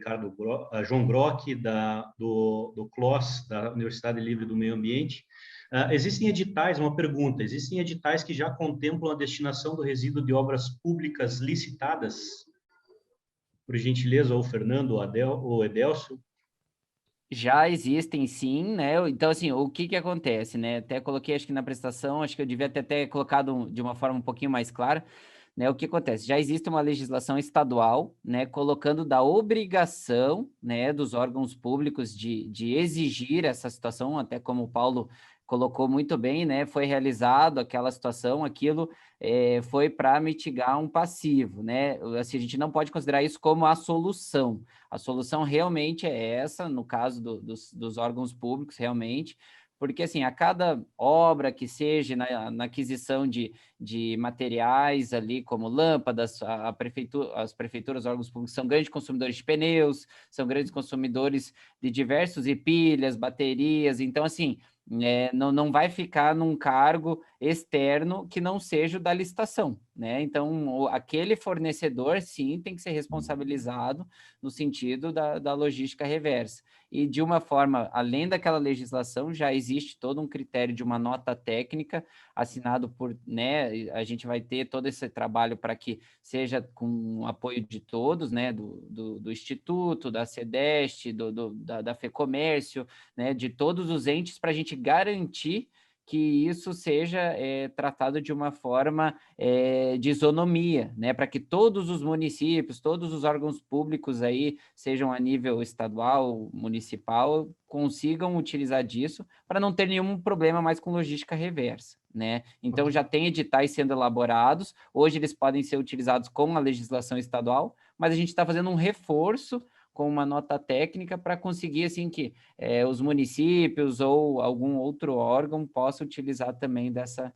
João Grock, do CLOS, da Universidade Livre do Meio Ambiente. Existem editais, uma pergunta, existem editais que já contemplam a destinação do resíduo de obras públicas licitadas? Por gentileza, ou Fernando, ou Edelcio. Já existem, sim, né? Então, assim, o que acontece, né? Até coloquei, acho que na apresentação, acho que eu devia ter até colocado de uma forma um pouquinho mais clara, né? O que acontece? Já existe uma legislação estadual, né? Colocando da obrigação, né? Dos órgãos públicos de exigir essa situação, até como o Paulo colocou muito bem, né? Foi realizado aquela situação, aquilo foi para mitigar um passivo, né? Assim, a gente não pode considerar isso como a solução. A solução realmente é essa, no caso dos órgãos públicos, realmente, porque, assim, a cada obra que seja na aquisição de materiais ali, como lâmpadas, as prefeituras, os órgãos públicos são grandes consumidores de pneus, são grandes consumidores de diversos, e pilhas, baterias, então, assim, não vai ficar num cargo externo que não seja o da licitação, né? Então, aquele fornecedor, sim, tem que ser responsabilizado no sentido da logística reversa. E, de uma forma, além daquela legislação, já existe todo um critério de uma nota técnica assinado por, né? A gente vai ter todo esse trabalho para que seja com o apoio de todos, né? Do Instituto, da CEDEST, da FEComércio, né? De todos os entes, para a gente garantir que isso seja tratado de uma forma de isonomia, né? Para que todos os municípios, todos os órgãos públicos aí, sejam a nível estadual, municipal, consigam utilizar disso para não ter nenhum problema mais com logística reversa, né? Então, já tem editais sendo elaborados, hoje eles podem ser utilizados com a legislação estadual, mas a gente está fazendo um reforço com uma nota técnica para conseguir, assim, que os municípios ou algum outro órgão possa utilizar também dessa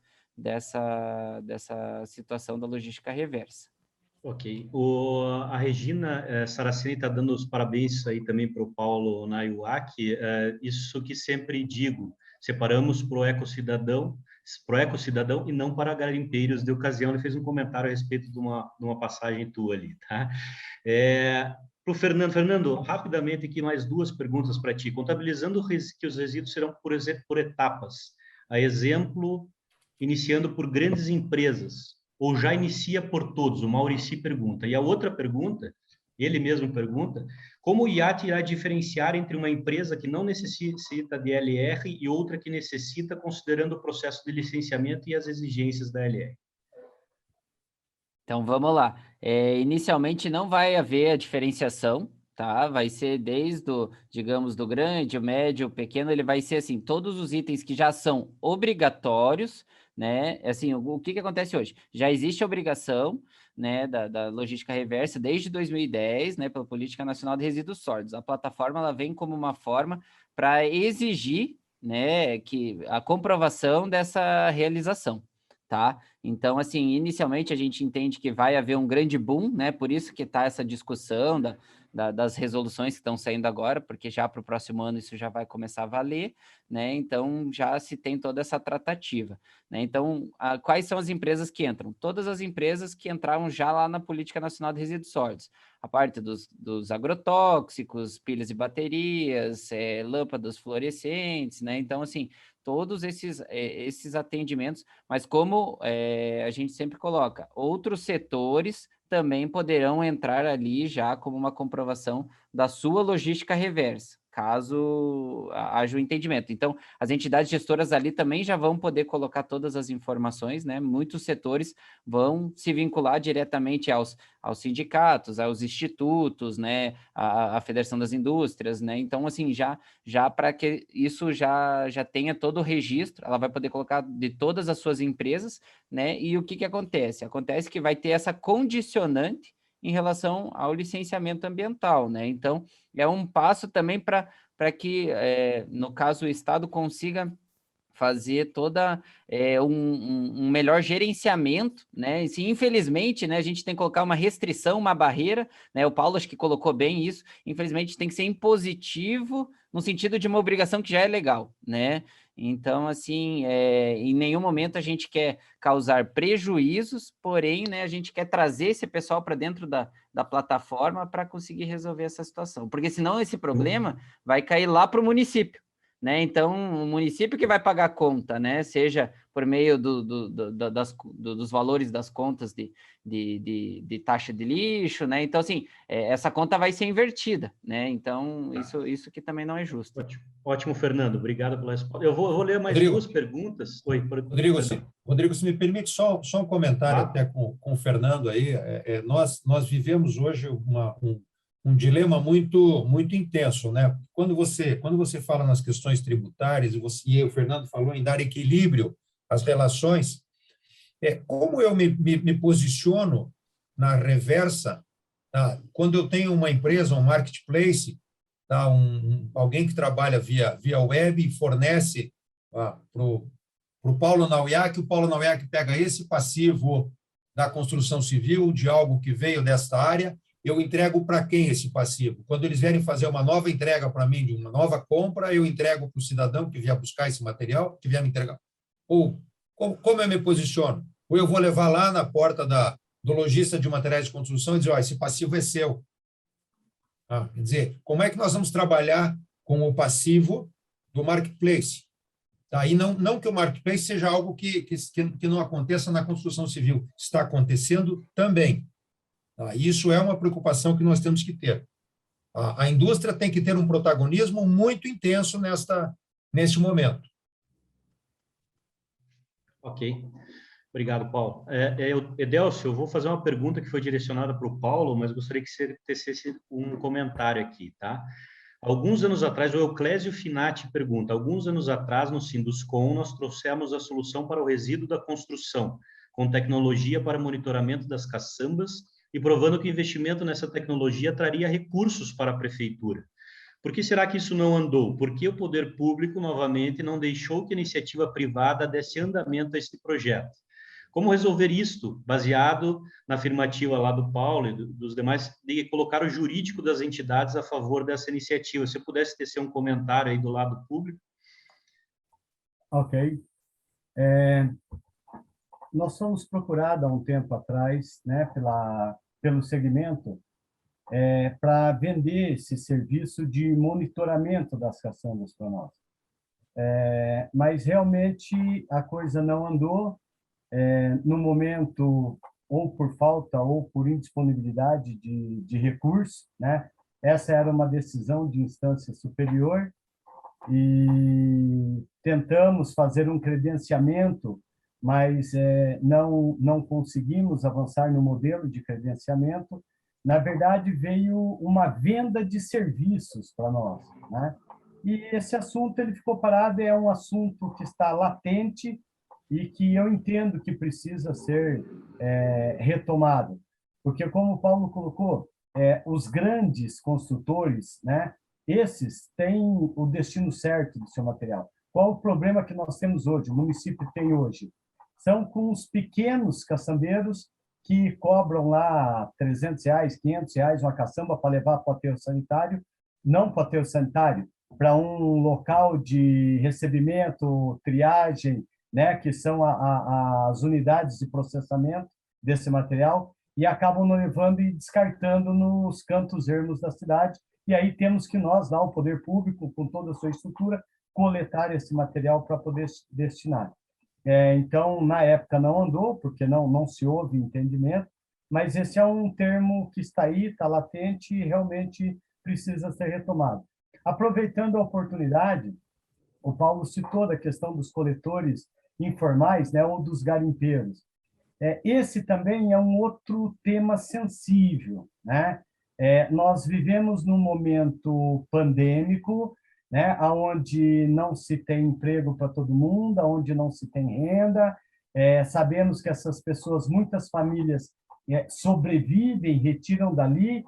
situação da logística reversa. Ok. A Regina Saraceni está dando os parabéns aí também para o Paulo Nayuaki. Isso que sempre digo, separamos para o ecocidadão e não para garimpeiros de ocasião. Ele fez um comentário a respeito de uma passagem tua ali, tá? Para o Fernando, rapidamente aqui mais 2 perguntas para ti. Contabilizando que os resíduos serão por etapas, a exemplo, iniciando por grandes empresas, ou já inicia por todos? O Maurici pergunta. E a outra pergunta, ele mesmo pergunta, como o IAT irá diferenciar entre uma empresa que não necessita de LR e outra que necessita, considerando o processo de licenciamento e as exigências da LR? Então, vamos lá. Inicialmente, não vai haver a diferenciação, tá? Vai ser desde o, digamos, do grande, o médio, o pequeno, ele vai ser, assim, todos os itens que já são obrigatórios, né? Assim, o que acontece hoje? Já existe a obrigação, né, da logística reversa desde 2010, né, pela Política Nacional de Resíduos Sólidos. A plataforma, ela vem como uma forma para exigir, né, que a comprovação dessa realização, tá? Então, assim, inicialmente a gente entende que vai haver um grande boom, né? Por isso que está essa discussão das resoluções que estão saindo agora, porque já para o próximo ano isso já vai começar a valer, né? Então, já se tem toda essa tratativa, né? Então, quais são as empresas que entram? Todas as empresas que entraram já lá na Política Nacional de Resíduos Sólidos, a parte dos agrotóxicos, pilhas e baterias, lâmpadas fluorescentes, né? Então, assim, todos esses atendimentos, mas como a gente sempre coloca, outros setores também poderão entrar ali já como uma comprovação da sua logística reversa, caso haja o entendimento. Então, as entidades gestoras ali também já vão poder colocar todas as informações, né? Muitos setores vão se vincular diretamente aos sindicatos, aos institutos, né? A Federação das Indústrias, né? Então, assim, já para que isso já tenha todo o registro, ela vai poder colocar de todas as suas empresas, né? E o que acontece? Acontece que vai ter essa condicionante em relação ao licenciamento ambiental, né? Então, é um passo também para que, no caso, o Estado consiga fazer toda um melhor gerenciamento, né? E, sim, infelizmente, né, a gente tem que colocar uma restrição, uma barreira, né? O Paulo acho que colocou bem isso. Infelizmente, tem que ser impositivo no sentido de uma obrigação que já é legal, né? Então, assim, em nenhum momento a gente quer causar prejuízos, porém, né, a gente quer trazer esse pessoal para dentro da plataforma para conseguir resolver essa situação, porque senão esse problema vai cair lá para o município, né? Então, o município que vai pagar a conta, né? Seja por meio dos valores das contas de taxa de lixo, né? Então, assim, essa conta vai ser invertida, né? Então, isso que também não é justo. Ótimo, Fernando. Obrigado pela resposta. Eu vou ler mais Rodrigo, duas perguntas. Oi, Rodrigo, se me permite só um comentário até com o Fernando aí. Nós vivemos hoje um dilema muito intenso, né? Quando você fala nas questões tributárias, e o Fernando falou em dar equilíbrio às relações, como eu me posiciono na reversa, tá? Quando eu tenho uma empresa, um marketplace, tá? Alguém que trabalha via web e fornece para o Paulo Nauiac, o Paulo Nauiac pega esse passivo da construção civil, de algo que veio desta área, eu entrego para quem esse passivo? Quando eles vierem fazer uma nova entrega para mim, de uma nova compra, eu entrego para o cidadão que vier buscar esse material, que vier me entregar. Ou como eu me posiciono? Ou eu vou levar lá na porta do lojista de materiais de construção e dizer, esse passivo é seu. Quer dizer, como é que nós vamos trabalhar com o passivo do marketplace? Tá? E não que o marketplace seja algo que não aconteça na construção civil. Está acontecendo também. Isso é uma preocupação que nós temos que ter. A indústria tem que ter um protagonismo muito intenso neste momento. Ok. Obrigado, Paulo. Edelcio, eu vou fazer uma pergunta que foi direcionada para o Paulo, mas gostaria que você tecesse um comentário aqui, tá? Alguns anos atrás, o Euclésio Finati pergunta, alguns anos atrás, no Sinduscom, nós trouxemos a solução para o resíduo da construção, com tecnologia para monitoramento das caçambas e provando que o investimento nessa tecnologia traria recursos para a prefeitura. Por que será que isso não andou? Por que o poder público, novamente, não deixou que a iniciativa privada desse andamento a esse projeto? Como resolver isto, baseado na afirmativa lá do Paulo e dos demais, de colocar o jurídico das entidades a favor dessa iniciativa? Se eu pudesse tecer um comentário aí do lado público. Ok. Nós fomos procurados há um tempo atrás, né, pelo segmento, para vender esse serviço de monitoramento das caçambas para nós. Mas realmente a coisa não andou. No momento, ou por falta ou por indisponibilidade de recursos, né? Essa era uma decisão de instância superior e tentamos fazer um credenciamento mas não conseguimos avançar no modelo de credenciamento. Na verdade, veio uma venda de serviços para nós, né? E esse assunto ele ficou parado, é um assunto que está latente e que eu entendo que precisa ser retomado. Porque, como o Paulo colocou, os grandes construtores, né, esses têm o destino certo do seu material. Qual o problema que nós temos hoje, o município tem hoje? São com os pequenos caçambeiros que cobram lá R$300, R$500 uma caçamba para levar para o aterro sanitário, não para o aterro sanitário, para um local de recebimento, triagem, né, que são as unidades de processamento desse material, e acabam não levando e descartando nos cantos ermos da cidade. E aí temos que nós, lá, o poder público, com toda a sua estrutura, coletar esse material para poder destinar. Então, na época não andou, porque não se houve entendimento, mas esse é um termo que está aí, está latente e realmente precisa ser retomado. Aproveitando a oportunidade, o Paulo citou da questão dos coletores informais, né, ou dos garimpeiros. Esse também é um outro tema sensível, né? Nós vivemos num momento pandêmico, né, onde não se tem emprego para todo mundo, onde não se tem renda. Sabemos que essas pessoas, muitas famílias, sobrevivem, retiram dali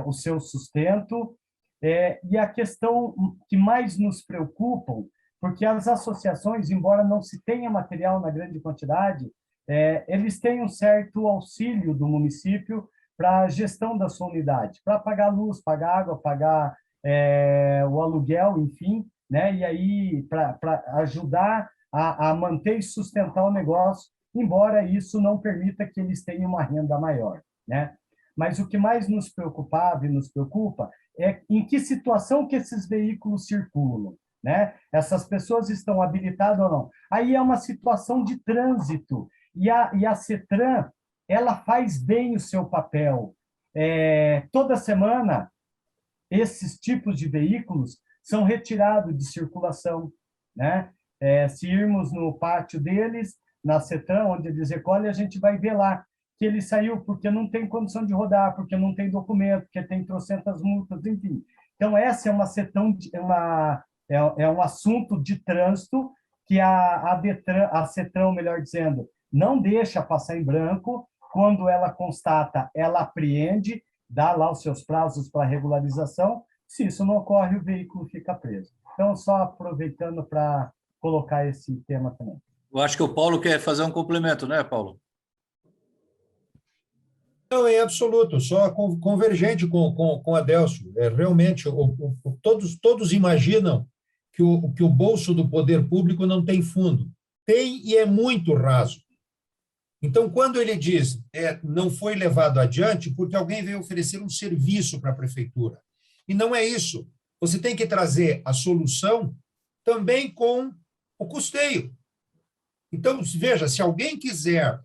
o seu sustento. E a questão que mais nos preocupa, porque as associações, embora não se tenha material na grande quantidade, eles têm um certo auxílio do município para a gestão da sua unidade, para pagar luz, pagar água, pagar o aluguel, enfim, né? E aí para ajudar a manter e sustentar o negócio, embora isso não permita que eles tenham uma renda maior, né? Mas o que mais nos preocupava e nos preocupa é em que situação que esses veículos circulam, né? Essas pessoas estão habilitadas ou não? Aí é uma situação de trânsito, e a CETRAN, ela faz bem o seu papel. Toda semana, esses tipos de veículos são retirados de circulação, né? Se irmos no pátio deles, na CETRAN, onde eles recolhem, a gente vai ver lá que ele saiu porque não tem condição de rodar, porque não tem documento, porque tem trocentas multas, enfim. Então, essa é uma um assunto de trânsito que a CETRAN, melhor dizendo, não deixa passar em branco. Quando ela constata, ela apreende, dá lá os seus prazos para regularização. Se isso não ocorre, o veículo fica preso. Então, só aproveitando para colocar esse tema também. Eu acho que o Paulo quer fazer um complemento, né, Paulo? Não, em absoluto, só convergente com o Adélcio. Realmente, todos imaginam que o bolso do poder público não tem fundo. Tem, e é muito raso. Então, quando ele diz não foi levado adiante porque alguém veio oferecer um serviço para a prefeitura. E não é isso. Você tem que trazer a solução também com o custeio. Então, veja, se alguém quiser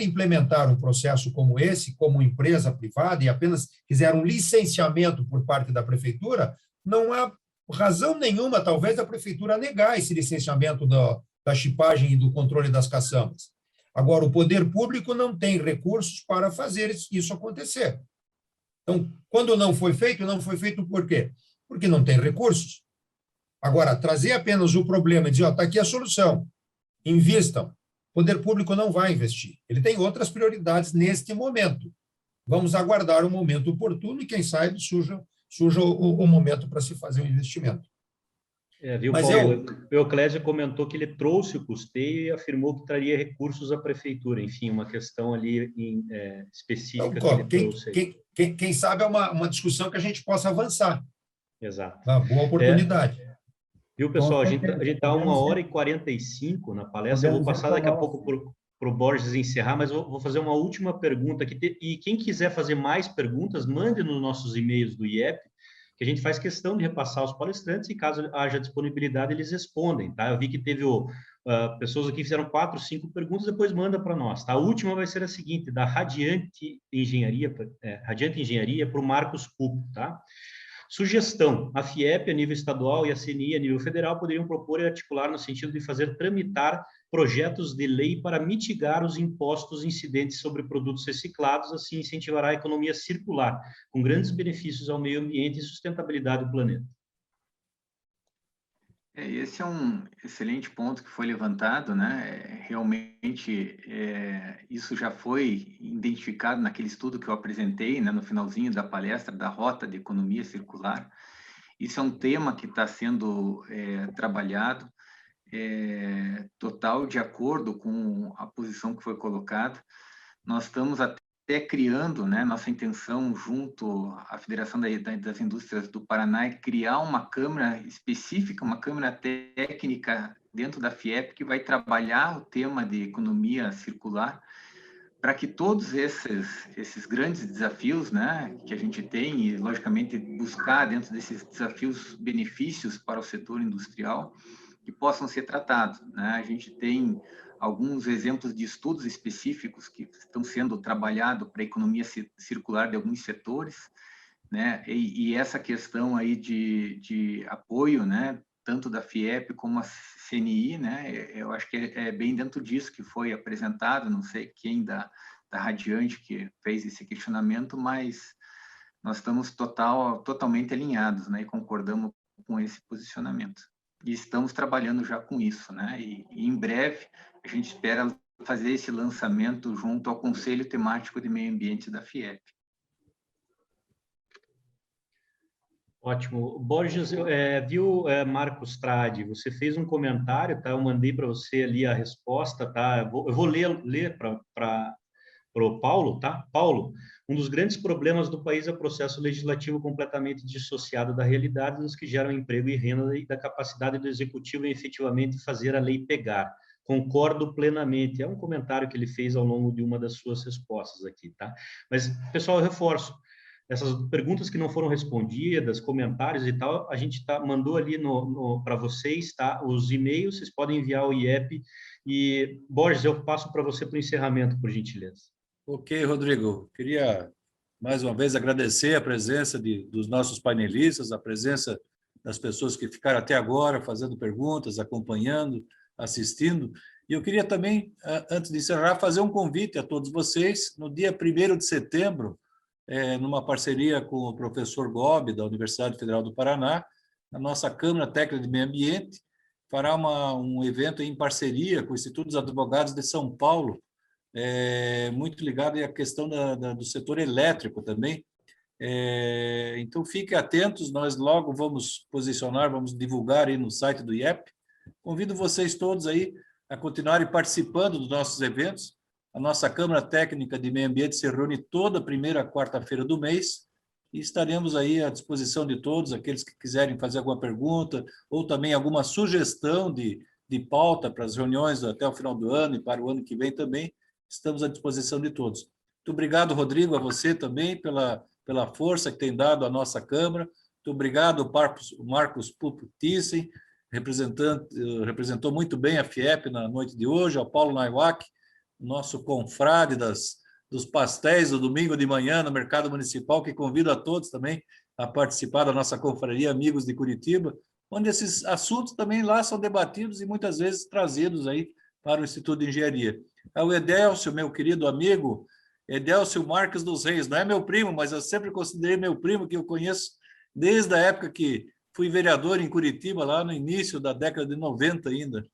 implementar um processo como esse, como empresa privada, e apenas quiser um licenciamento por parte da prefeitura, não há razão nenhuma, talvez, da prefeitura negar esse licenciamento da chipagem e do controle das caçambas. Agora, o poder público não tem recursos para fazer isso acontecer. Então, quando não foi feito por quê? Porque não tem recursos. Agora, trazer apenas o problema e dizer, está aqui a solução, invistam. O poder público não vai investir. Ele tem outras prioridades neste momento. Vamos aguardar o momento oportuno e, quem sabe, surja o momento para se fazer um investimento. Viu, Mas Paulo? O Euclésia comentou que ele trouxe o custeio e afirmou que traria recursos à prefeitura. Enfim, uma questão ali específica então, que ele trouxe. Quem sabe é uma discussão que a gente possa avançar. Exato. Uma boa oportunidade. Viu, pessoal? A gente está 1h45 na palestra. Eu vou passar daqui a pouco para o Borges encerrar, mas vou fazer uma última pergunta aqui. E quem quiser fazer mais perguntas, mande nos nossos e-mails do IEP, que a gente faz questão de repassar aos palestrantes e, caso haja disponibilidade, eles respondem, tá? Eu vi que teve pessoas aqui que fizeram 4, 5 perguntas, depois manda para nós, tá? A última vai ser a seguinte, da Radiante Engenharia para o Marcos Pupo, tá? Sugestão: a FIEP a nível estadual e a CNI a nível federal poderiam propor e articular no sentido de fazer tramitar projetos de lei para mitigar os impostos incidentes sobre produtos reciclados, assim incentivará a economia circular, com grandes benefícios ao meio ambiente e sustentabilidade do planeta. Esse é um excelente ponto que foi levantado, né? Realmente, isso já foi identificado naquele estudo que eu apresentei, né, no finalzinho da palestra, da Rota de Economia Circular. Isso é um tema que está sendo trabalhado, total de acordo com a posição que foi colocada. Nós estamos até criando, né, nossa intenção junto à Federação das Indústrias do Paraná é criar uma câmara específica, uma câmara técnica dentro da FIEP que vai trabalhar o tema de economia circular para que todos esses grandes desafios, né, que a gente tem e, logicamente, buscar dentro desses desafios benefícios para o setor industrial que possam ser tratados, né? A gente tem alguns exemplos de estudos específicos que estão sendo trabalhados para a economia circular de alguns setores, né? E essa questão aí de apoio, né, tanto da FIEP como a CNI, né, eu acho que é bem dentro disso que foi apresentado, não sei quem da Radiante que fez esse questionamento, mas nós estamos totalmente alinhados, né, e concordamos com esse posicionamento. E estamos trabalhando já com isso, né? E em breve a gente espera fazer esse lançamento junto ao Conselho Temático de Meio Ambiente da FIEP. Ótimo. Borges, Marcos Tradi, você fez um comentário, tá? Eu mandei para você ali a resposta, tá? Eu vou ler para o Paulo, tá? Paulo, um dos grandes problemas do país é o processo legislativo completamente dissociado da realidade dos que geram emprego e renda e da capacidade do executivo em efetivamente fazer a lei pegar. Concordo plenamente. É um comentário que ele fez ao longo de uma das suas respostas aqui, tá? Mas, pessoal, eu reforço. Essas perguntas que não foram respondidas, comentários e tal, a gente mandou ali para vocês, tá? Os e-mails, vocês podem enviar o IEP. E, Borges, eu passo para você para o encerramento, por gentileza. Ok, Rodrigo. Queria, mais uma vez, agradecer a presença dos nossos painelistas, a presença das pessoas que ficaram até agora fazendo perguntas, acompanhando, assistindo. E eu queria também, antes de encerrar, fazer um convite a todos vocês. No dia 1º de setembro, numa parceria com o professor Gobi, da Universidade Federal do Paraná, a nossa Câmara Técnica de Meio Ambiente fará um evento em parceria com o Instituto dos Advogados de São Paulo, muito ligado à questão do setor elétrico também. Então, fiquem atentos, nós logo vamos posicionar, vamos divulgar aí no site do IEP. Convido vocês todos aí a continuarem participando dos nossos eventos. A nossa Câmara Técnica de Meio Ambiente se reúne toda primeira quarta-feira do mês e estaremos aí à disposição de todos, aqueles que quiserem fazer alguma pergunta ou também alguma sugestão de pauta para as reuniões até o final do ano e para o ano que vem também, estamos à disposição de todos. Muito obrigado, Rodrigo, a você também pela força que tem dado à nossa Câmara. Muito obrigado, Marcos Pupo Thyssen, representou muito bem a FIEP na noite de hoje, ao Paulo Naiwak, nosso confrade dos pastéis do domingo de manhã no Mercado Municipal, que convido a todos também a participar da nossa confraria Amigos de Curitiba, onde esses assuntos também lá são debatidos e muitas vezes trazidos aí para o Instituto de Engenharia. Ao Edélcio, meu querido amigo, Edélcio Marques dos Reis, não é meu primo, mas eu sempre considerei meu primo, que eu conheço desde a época que fui vereador em Curitiba, lá no início da década de 90 ainda.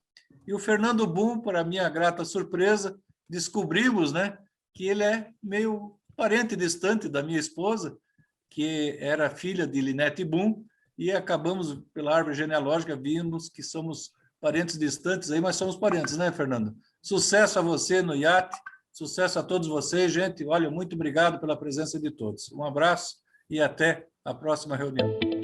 E o Fernando Boom, para minha grata surpresa, descobrimos, né, que ele é meio parente distante da minha esposa, que era filha de Linete Boom, e acabamos, pela árvore genealógica, vimos que somos parentes distantes aí, mas somos parentes, né, Fernando? Sucesso a você no iate, sucesso a todos vocês, gente. Olha, muito obrigado pela presença de todos. Um abraço e até a próxima reunião.